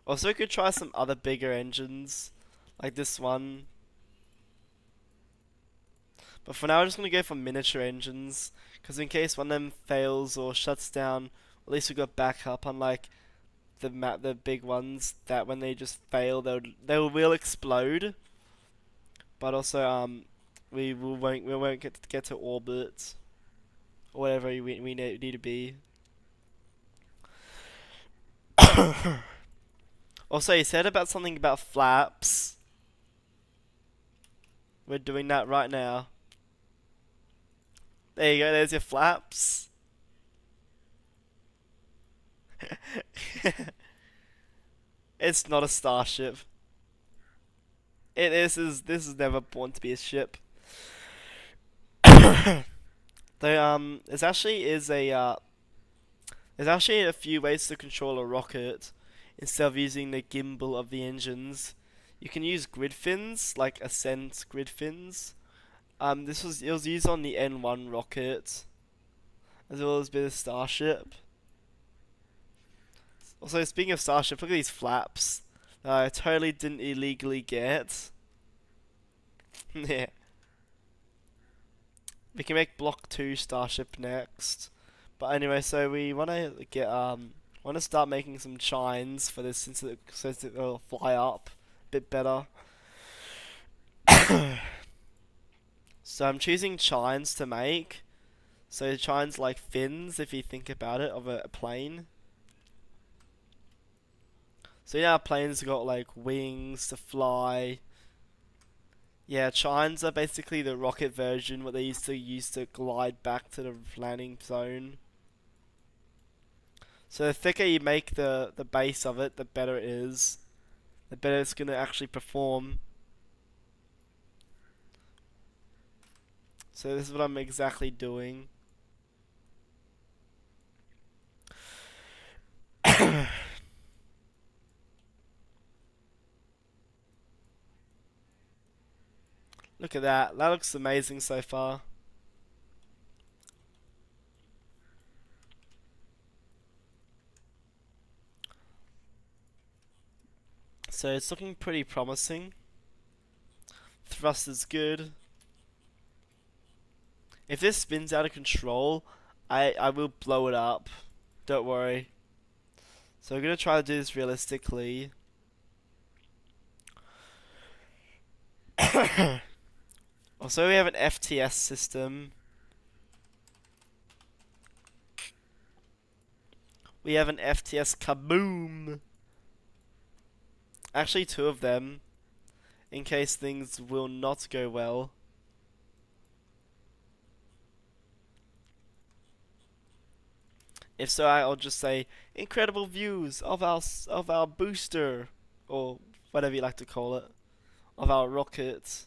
Also, we could try some other bigger engines, like this one. But for now, we're just gonna go for miniature engines, because in case one of them fails or shuts down, at least we got backup. Unlike the big ones that when they just fail, they will explode. But also we won't get to orbit or whatever we need to be. Also, he said about something about flaps. We're doing that right now. There you go. There's your flaps. It's not a starship. This is never born to be a ship. Though there's actually a few ways to control a rocket instead of using the gimbal of the engines. You can use grid fins, like Ascent grid fins. It was used on the N1 rocket, as well as a bit of Starship. Also, speaking of Starship, look at these flaps. I totally didn't illegally get. Yeah. We can make Block 2 Starship next. But anyway, so we wanna start making some chines for this since it will fly up a bit better. So I'm choosing chines to make. So chines like fins, if you think about it, of a plane. So planes got like wings to fly. Yeah, chines are basically the rocket version, what they used to use to glide back to the landing zone. So the thicker you make the base of it, the better it is. The better it's gonna actually perform. So this is what I'm exactly doing. Look at that. That looks amazing so far. So it's looking pretty promising. Thrust is good. If this spins out of control, I will blow it up. Don't worry. So we're gonna try to do this realistically. Also, we have an FTS system. We have an FTS kaboom. Actually, two of them, in case things will not go well. If so, I'll just say incredible views of our booster, or whatever you like to call it, of our rocket.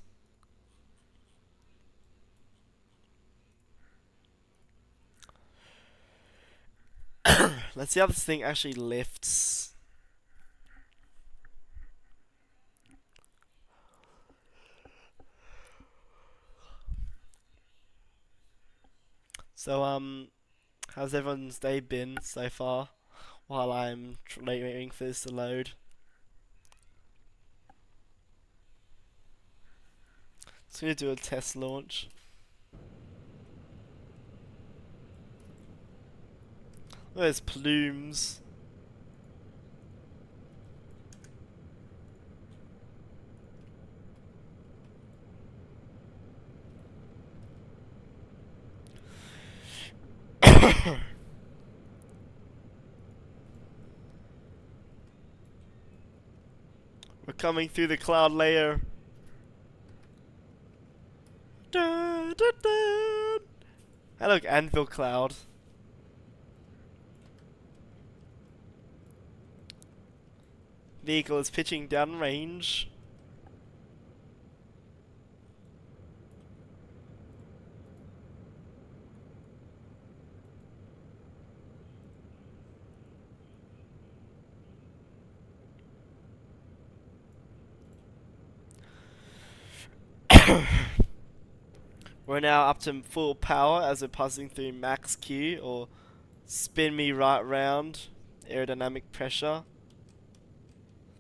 Let's see how this thing actually lifts. So how's everyone's day been so far? While I'm waiting for this to load. Just gonna do a test launch. Oh, there's plumes. We're coming through the cloud layer. Dun, dun, dun. Hey look, anvil cloud. Vehicle is pitching down range. We're now up to full power as we're passing through max Q, or spin me right round, aerodynamic pressure.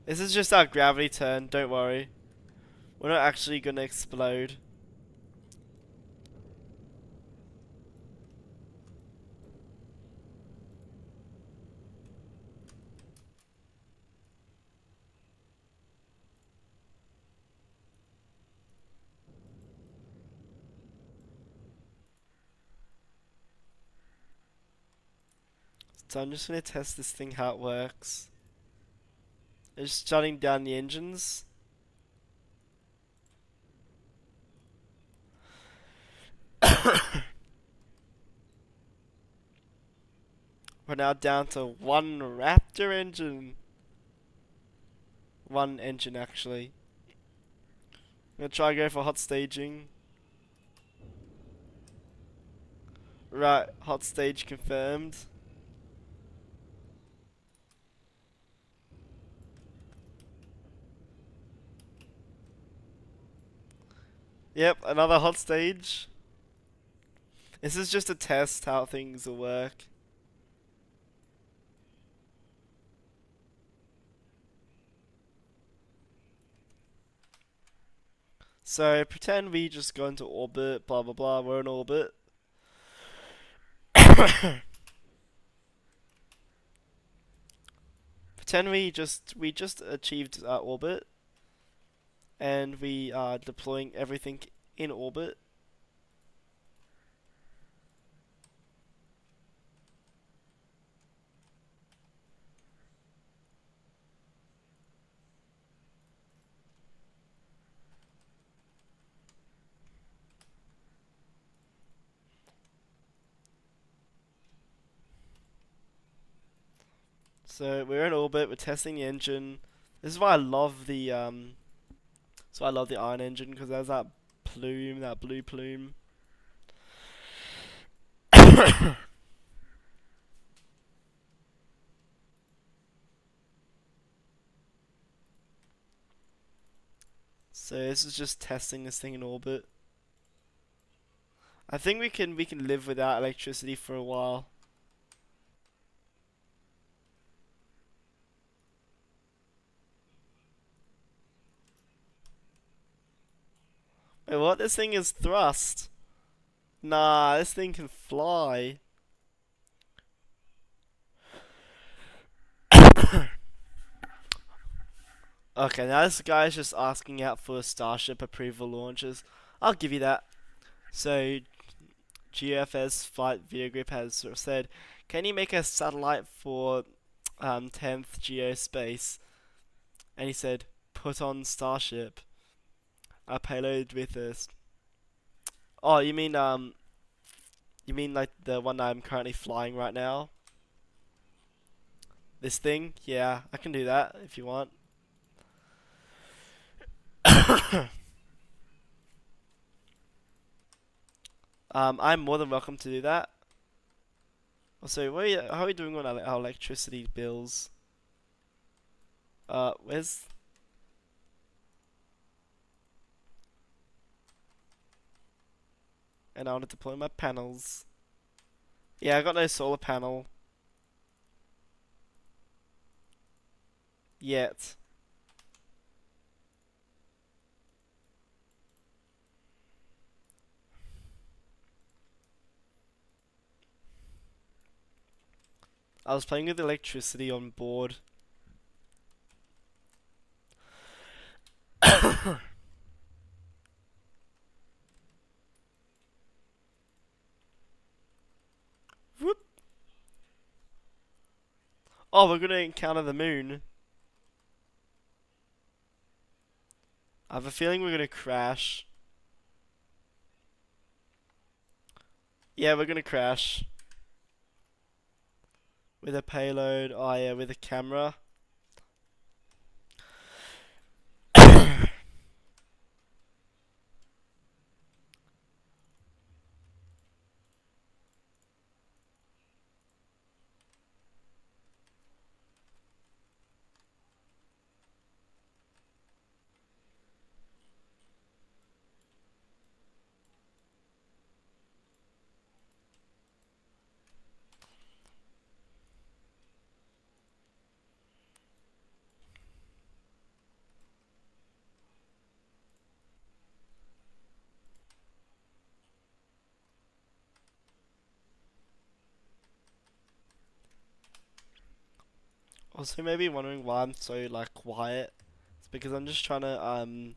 This is just our gravity turn, don't worry. We're not actually gonna explode. So I'm just gonna test this thing how it works. Just shutting down the engines. We're now down to one Raptor engine. One engine actually. I'm gonna try and go for hot staging. Right, hot stage confirmed. Yep, another hot stage. This is just a test how things will work. So pretend we just go into orbit, blah blah blah, we're in orbit. Pretend we just achieved our orbit and we are deploying everything in orbit. So we're in orbit. We're testing the engine. This is why I love the So I love the iron engine because there's that plume, that blue plume. So this is just testing this thing in orbit. I think we can live without electricity for a while. Wait, what? This thing is thrust. Nah, this thing can fly. Okay, now this guy's just asking out for Starship approval launches. I'll give you that. So, GFS Flight Video Group has sort of said, can you make a satellite for 10th Geospace? And he said, put on Starship. A payload with this. Oh, you mean like the one I'm currently flying right now? This thing? Yeah, I can do that if you want. I'm more than welcome to do that. Also, how are we doing on our electricity bills? Where's... And I want to deploy my panels. Yeah, I got no solar panel yet. I was playing with electricity on board. Whoop. Oh, we're gonna encounter the moon. I have a feeling we're gonna crash. Yeah, we're gonna crash. With a payload. Oh yeah, with a camera. Also, maybe wondering why I'm so like quiet. It's because I'm just trying to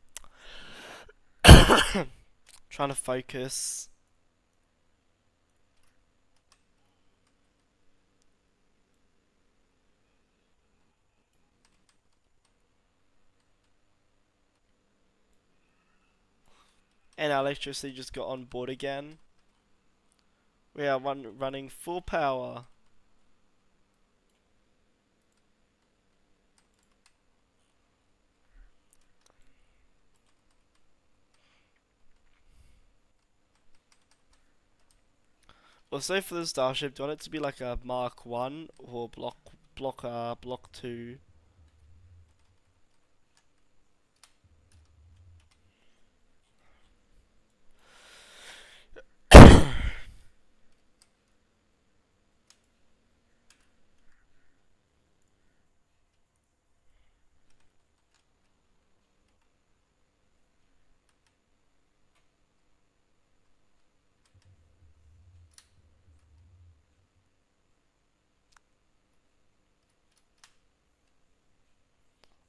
trying to focus. And our electricity just got on board again. We are running full power. Also for the Starship, do you want it to be like a Mark 1 or Block 2?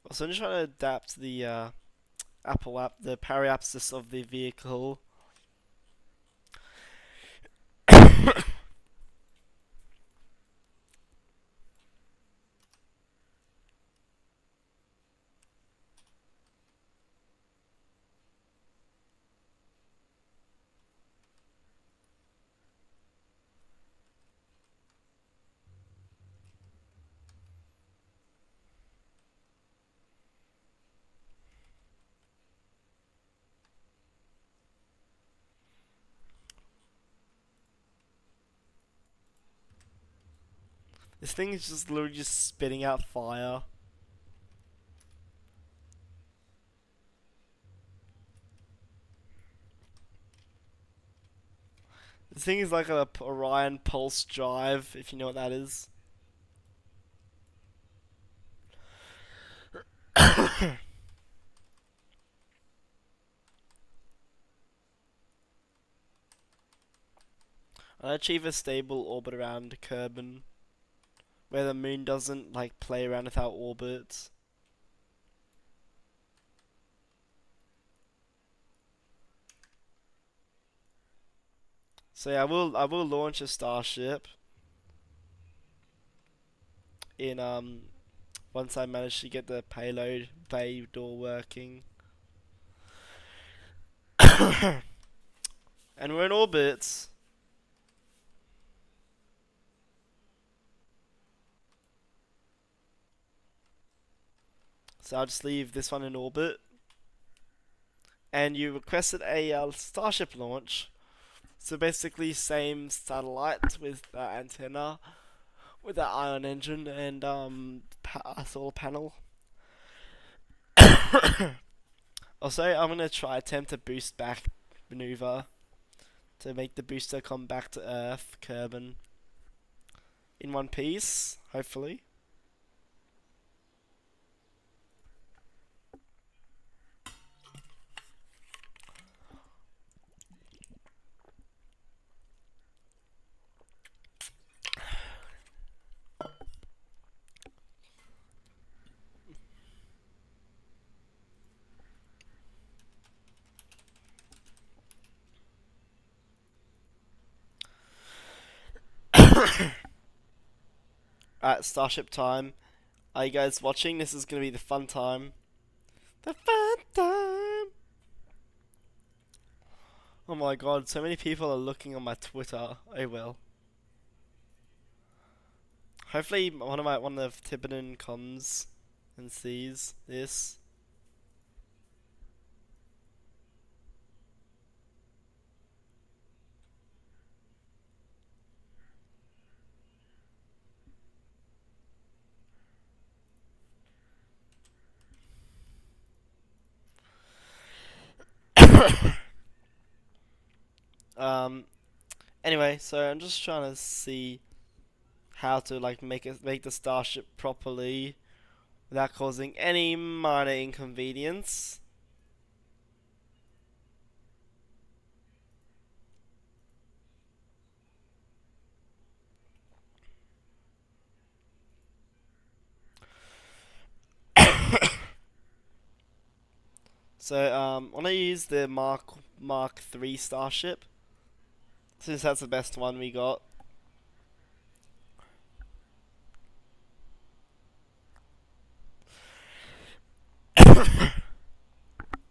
Also, I'm just trying to adapt the Apple app, the periapsis of the vehicle. This thing is just literally just spitting out fire. This thing is like a Orion pulse drive, if you know what that is. I achieve a stable orbit around Kerbin, where the moon doesn't like play around with our orbits. So yeah, I will launch a starship in once I manage to get the payload bay door working. And we're in orbit. So I'll just leave this one in orbit. And you requested a starship launch. So basically, same satellite with antenna, with that ion engine and solar panel. Also, I'm gonna try attempt a boost back maneuver to make the booster come back to Earth, Kerbin, in one piece, hopefully. Alright, Starship time. Are you guys watching? This is gonna be the fun time. The fun time! Oh my god, so many people are looking on my Twitter. Oh well. Hopefully one of Tibetan comes and sees this. um anyway, so I'm just trying to see how to like make the starship properly without causing any minor inconvenience. So I want to use the Mark 3 starship since that's the best one we got.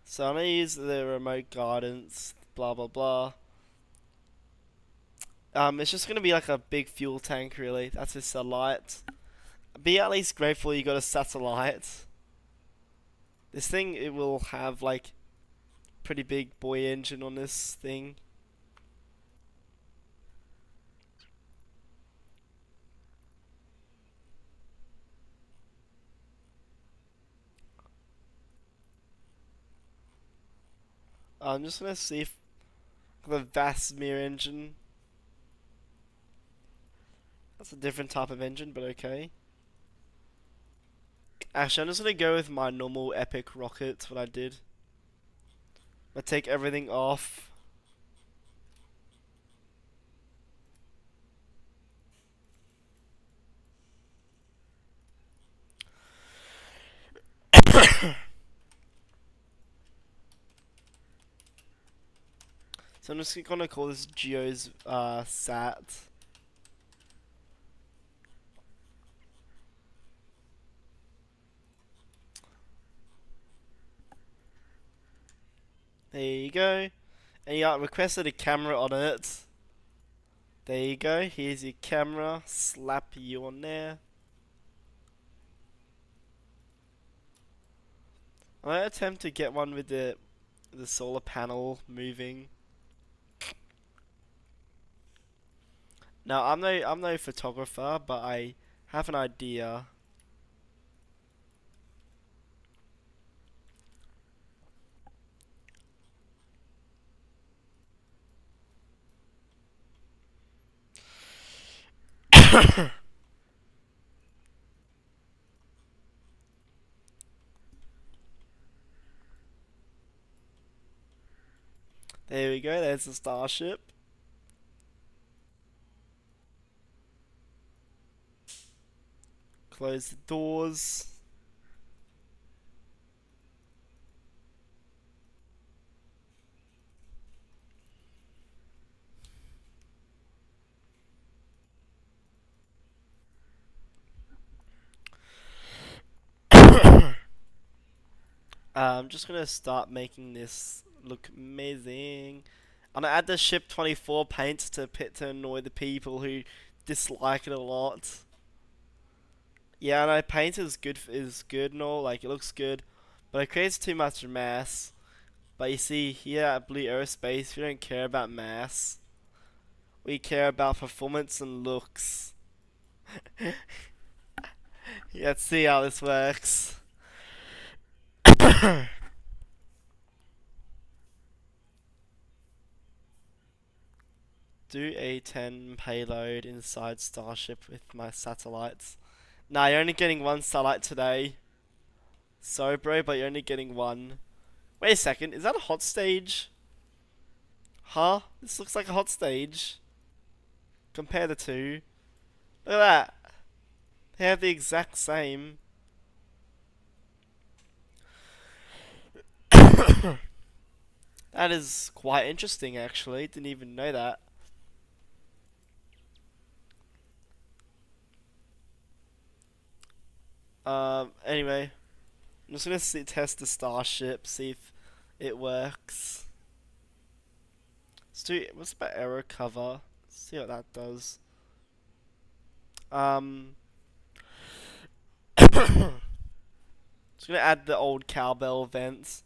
So I'm gonna use the remote guidance, blah blah blah. It's just gonna be like a big fuel tank, really. That's a satellite. Be at least grateful you got a satellite. This thing, it will have like pretty big boy engine on this thing. I'm just gonna see if the Vasmir engine. That's a different type of engine, but okay. Actually, I'm just gonna go with my normal epic rocket. What I did. I take everything off. So I'm just gonna call this Geo's sat. There you go. And you requested a camera on it. There you go. Here's your camera. Slap you on there. I'm gonna attempt to get one with the solar panel moving. Now I'm no photographer, but I Have an idea. There we go, there's the starship. Close the doors. I'm just gonna start making this look amazing. I'm gonna add the ship 24 paint to annoy the people who dislike it a lot. Yeah, and I paint is good and all, like it looks good, but it creates too much mass. But you see here at Blue Aerospace, we don't care about mass. We care about performance and looks. Yeah, let's see how this works. Do a 10 payload inside Starship with my satellites. Nah, you're only getting one satellite today. Sorry, bro, but you're only getting one. Wait a second, is that a hot stage? Huh? This looks like a hot stage. Compare the two. Look at that. They have the exact same. That is quite interesting, actually. Didn't even know that. Anyway, I'm just gonna test the starship, see if it works. Let's do. What's about error cover? See what that does. Um, just gonna add the old cowbell vents.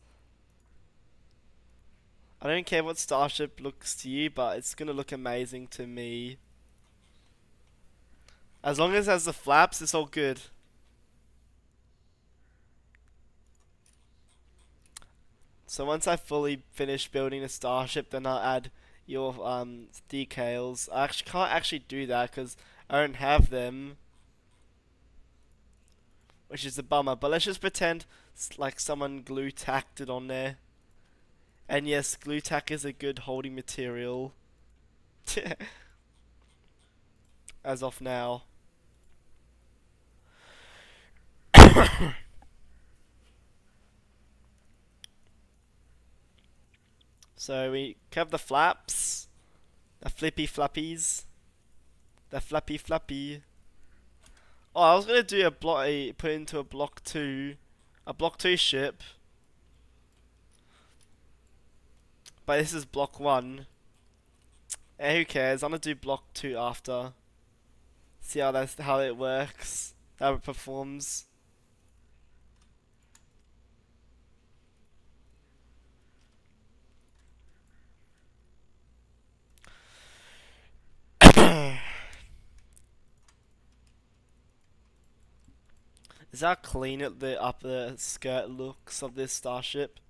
I don't care what starship looks to you, but it's gonna look amazing to me. As long as it has the flaps, it's all good. So once I fully finish building the starship, then I'll add your decals. I actually can't actually do that because I don't have them, which is a bummer. But let's just pretend like someone glue tacked it on there. And yes, glue tack is a good holding material. As of now. So we have the flaps, the flippy flappies, the flappy flappy. Oh, I was gonna do put into a block two ship, but this is block one. Eh, who cares? I'm gonna do block two after. See how it works, how it performs. Is how clean the upper skirt looks of this starship?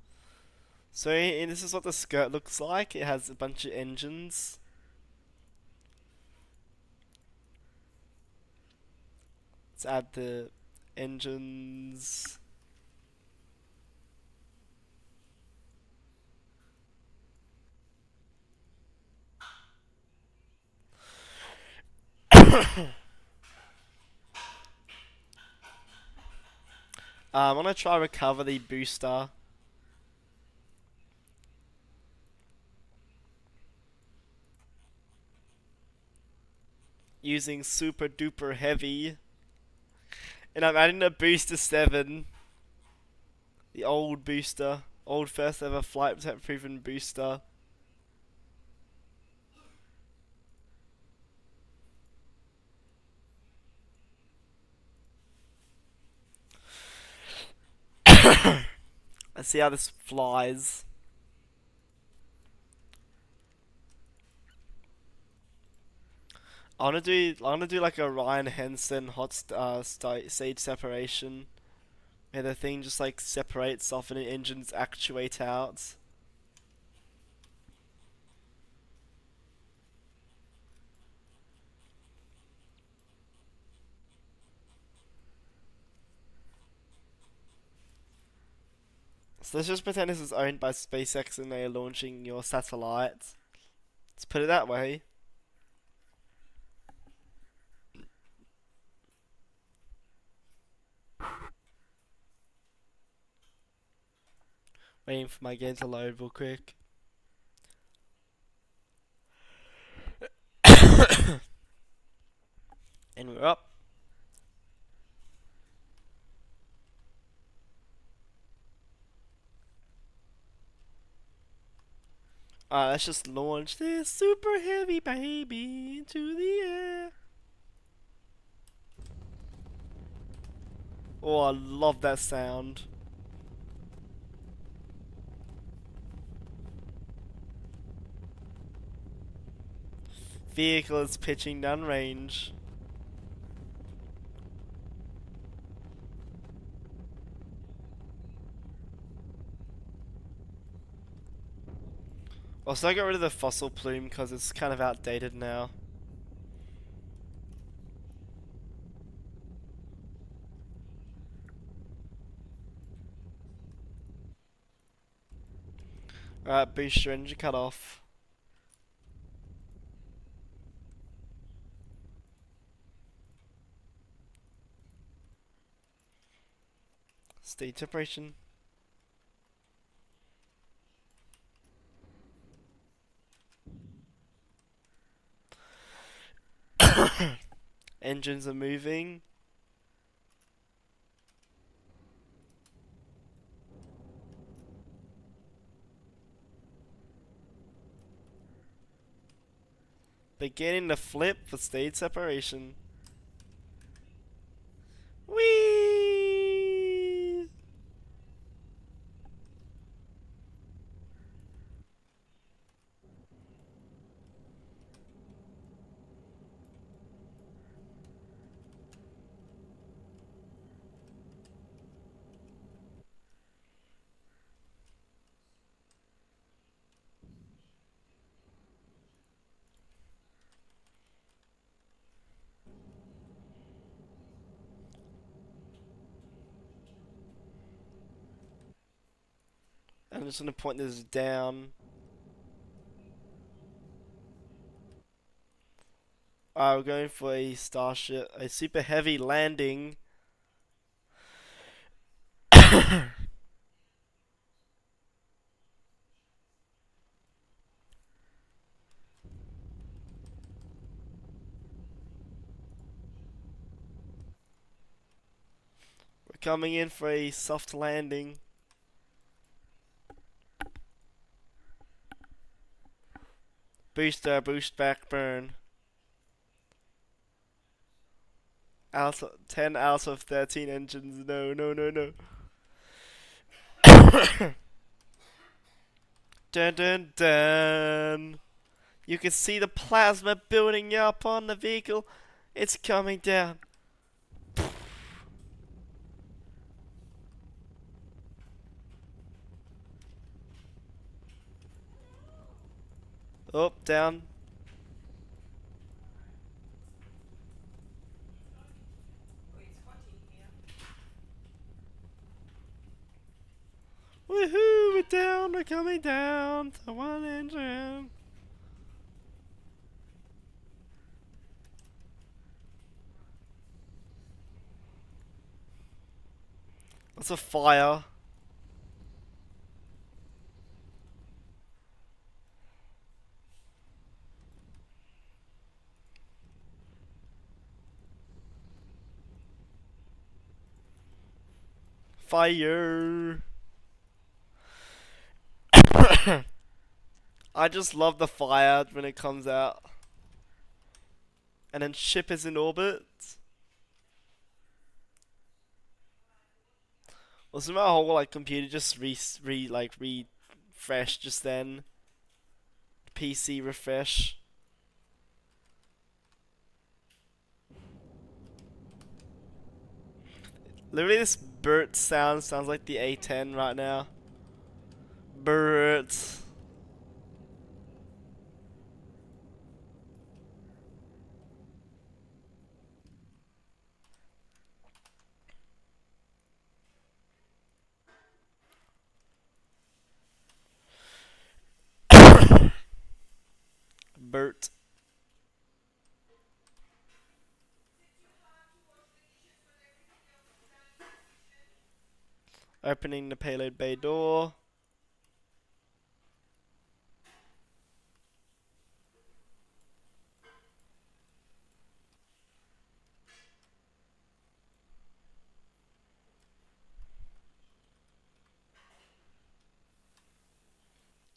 So this is what the skirt looks like. It has a bunch of engines. Let's add the engines. I'm gonna try recover the booster. Using super duper heavy. And I'm adding a booster 7. The old booster. Old first ever flight proven booster. Let's see how this flies. I wanna do like a Ryan Henson stage separation, where the thing just like separates off and the engines actuate out. So let's just pretend this is owned by SpaceX and they're launching your satellite. Let's put it that way. Waiting for my game to load real quick. And we're up. Alright, let's just launch this super heavy baby into the air. Oh, I love that sound. Vehicle is pitching downrange. Also, I got rid of the fossil plume because it's kind of outdated now. Alright, booster engine cut off. State separation. Engines are moving. Beginning to flip for state separation. Whee! I'm just gonna point this down. Alright, we're going for a starship, a super heavy landing. We're coming in for a soft landing. Booster, boost back, burn. 10 out of 13 engines. No, no, no, no. Dun dun dun. You can see the plasma building up on the vehicle. It's coming down. Up, down. Woohoo, we're down, we're coming down to one engine. That's a fire. Fire. I just love the fire when it comes out. And then ship is in orbit. Also, my whole like computer just refresh just then. PC refresh. Literally, this Bert sounds like the A10 right now. Bert. Bert. Opening the payload bay door.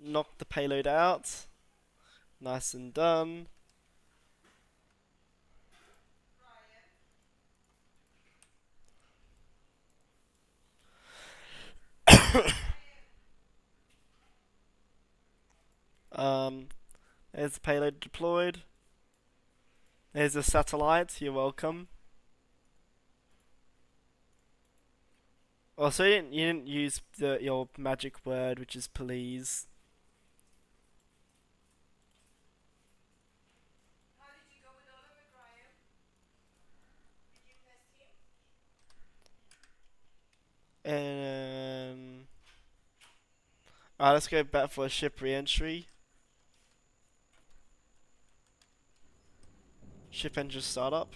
Knock the payload out. Nice and done. um, there's the payload deployed. There's a satellite. You're welcome. Also, you didn't use your magic word, which is please. And alright, let's go back for a ship re-entry. Ship engine startup.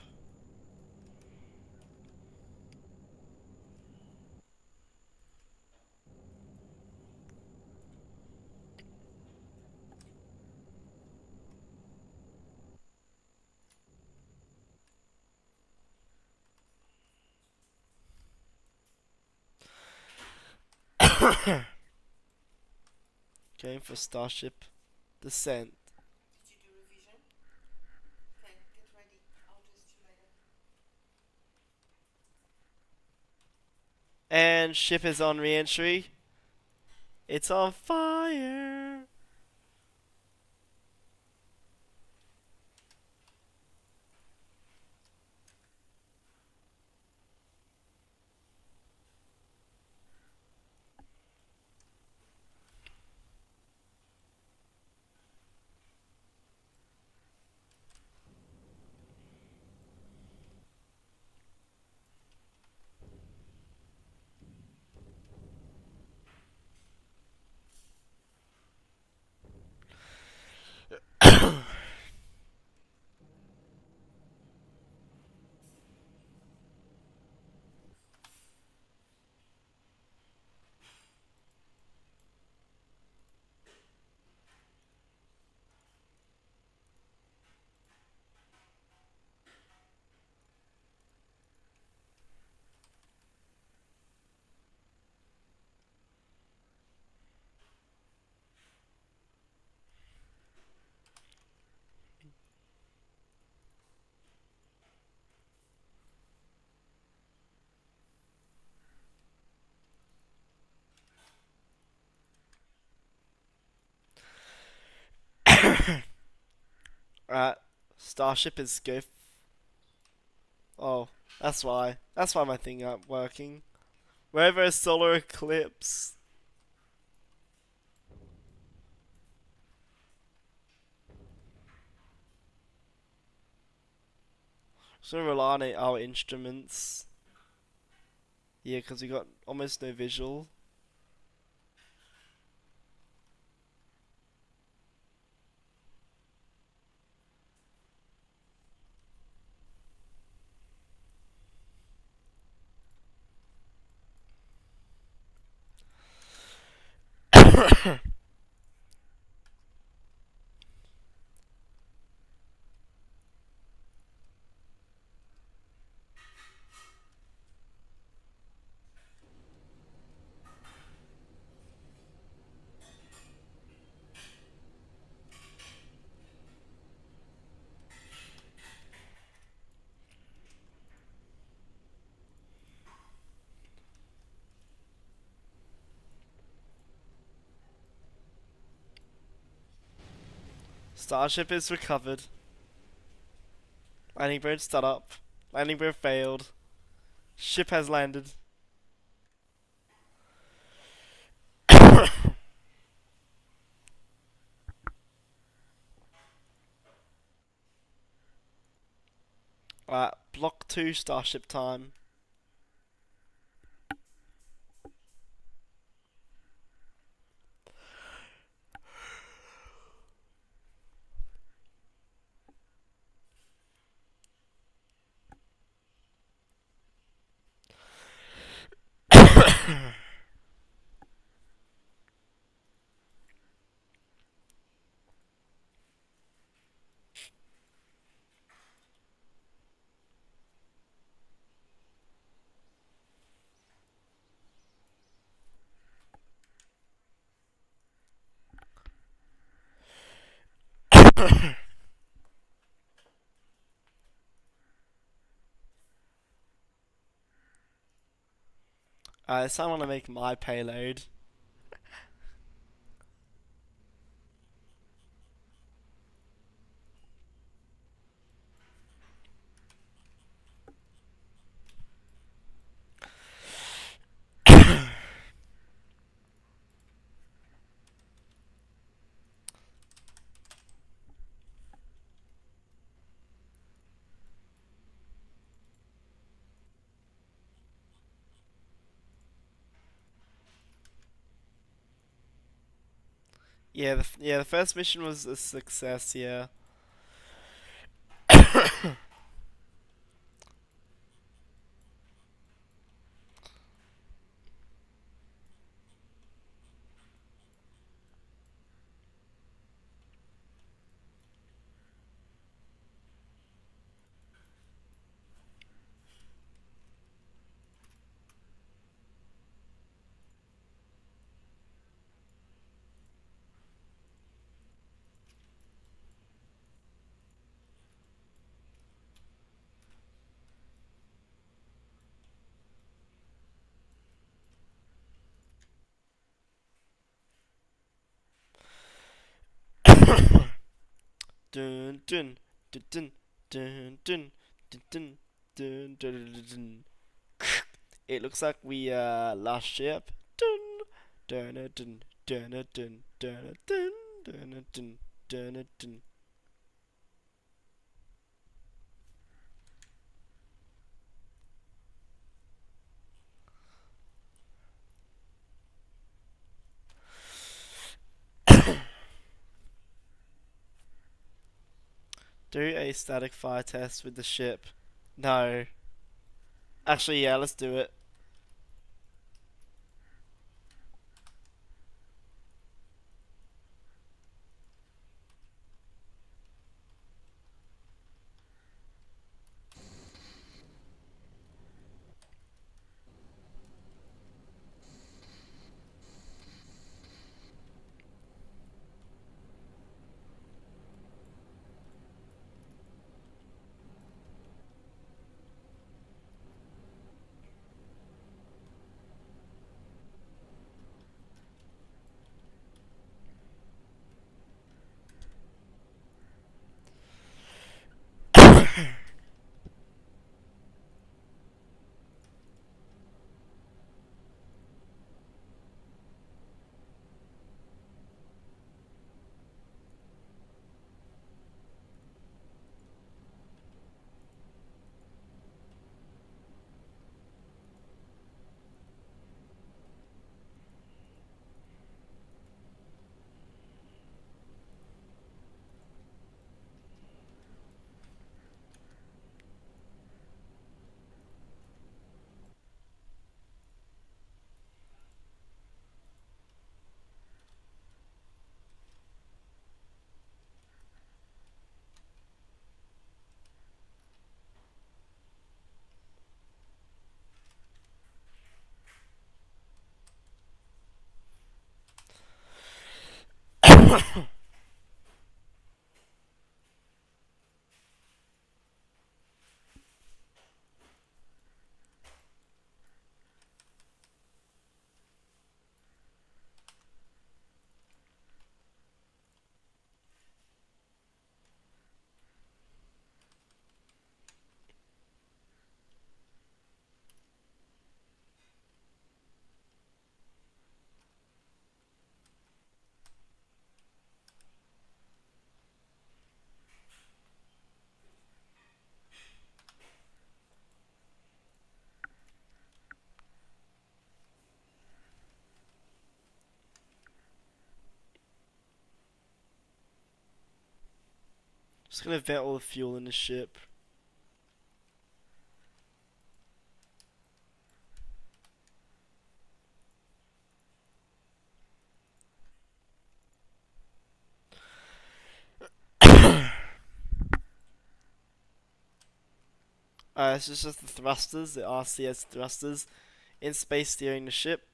Going for starship descent. And ship is on re-entry. It's on fire. Alright, starship is go. Oh, that's why. That's why my thing aren't working. Wherever a solar eclipse. So rely on our instruments. Yeah, because we got almost no visual. Starship is recovered. Landing bridge start up. Landing bridge failed. Ship has landed. Alright, block 2 starship time. So I want to make my payload. The first mission was a success. Yeah. Dun dun dun dun dun dun dun dun dun dun dun dun. It looks like we lost ship. Dun dun dun dun dun dun dun dun dun dun dun. Do a static fire test with the ship. No. Actually, yeah, let's do it. Just gonna vent all the fuel in the ship. This is just the thrusters, the RCS thrusters, in space steering the ship.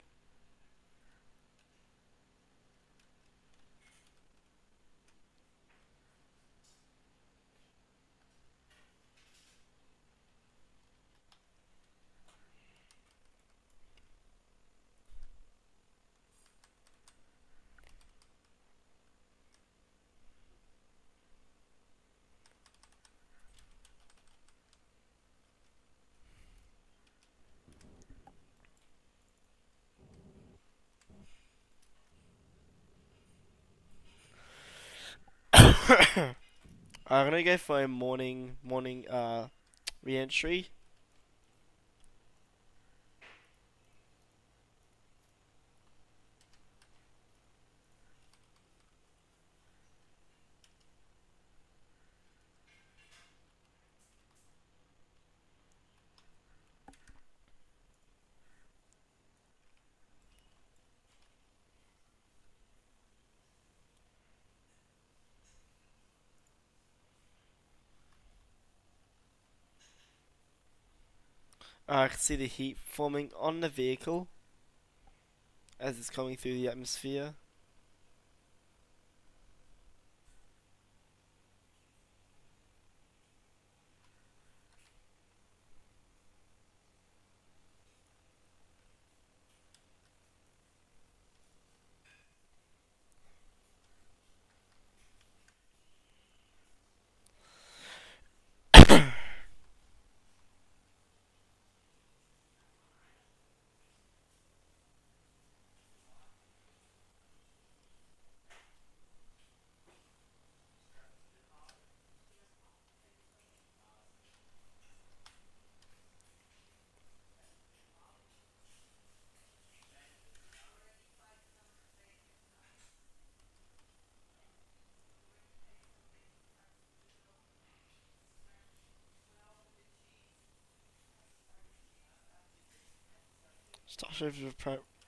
I'm gonna go for a morning re-entry. I can see the heat forming on the vehicle as it's coming through the atmosphere. Starships,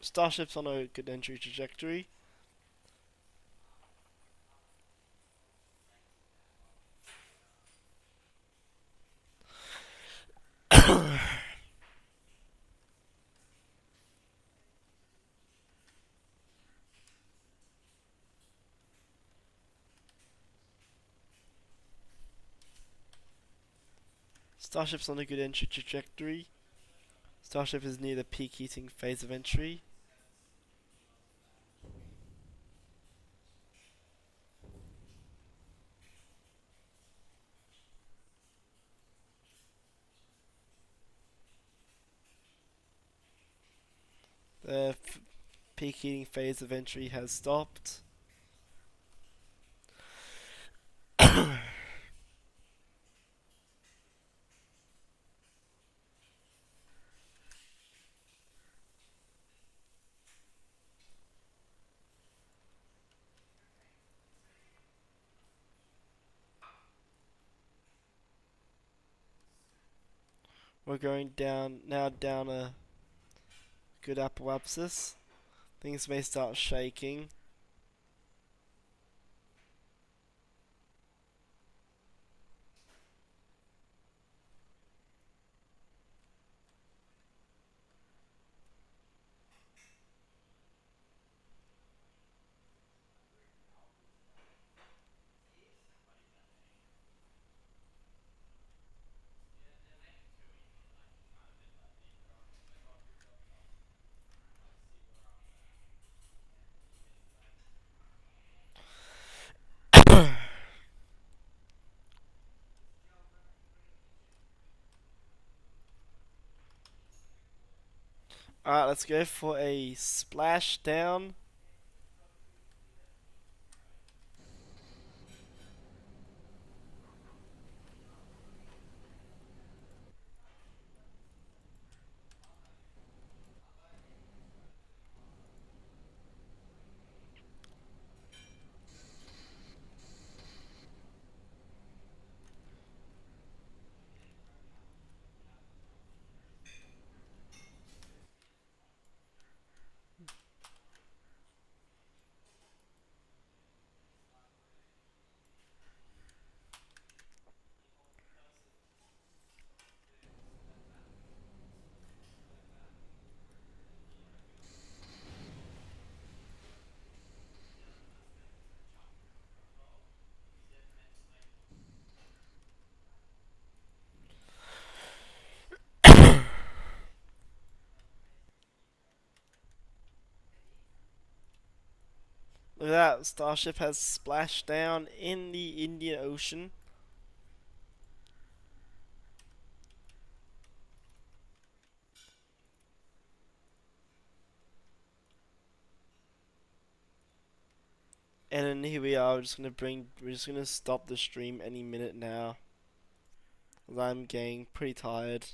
Starships on a good entry trajectory. Starship's on a good entry trajectory. Starship is near the peak heating phase of entry. The peak heating phase of entry has stopped. We're going down now down a good apoapsis. Things may start shaking. Alright, let's go for a splashdown. that starship has splashed down in the Indian Ocean. And then here we are. We're just gonna stop the stream any minute now. 'Cause I'm getting pretty tired.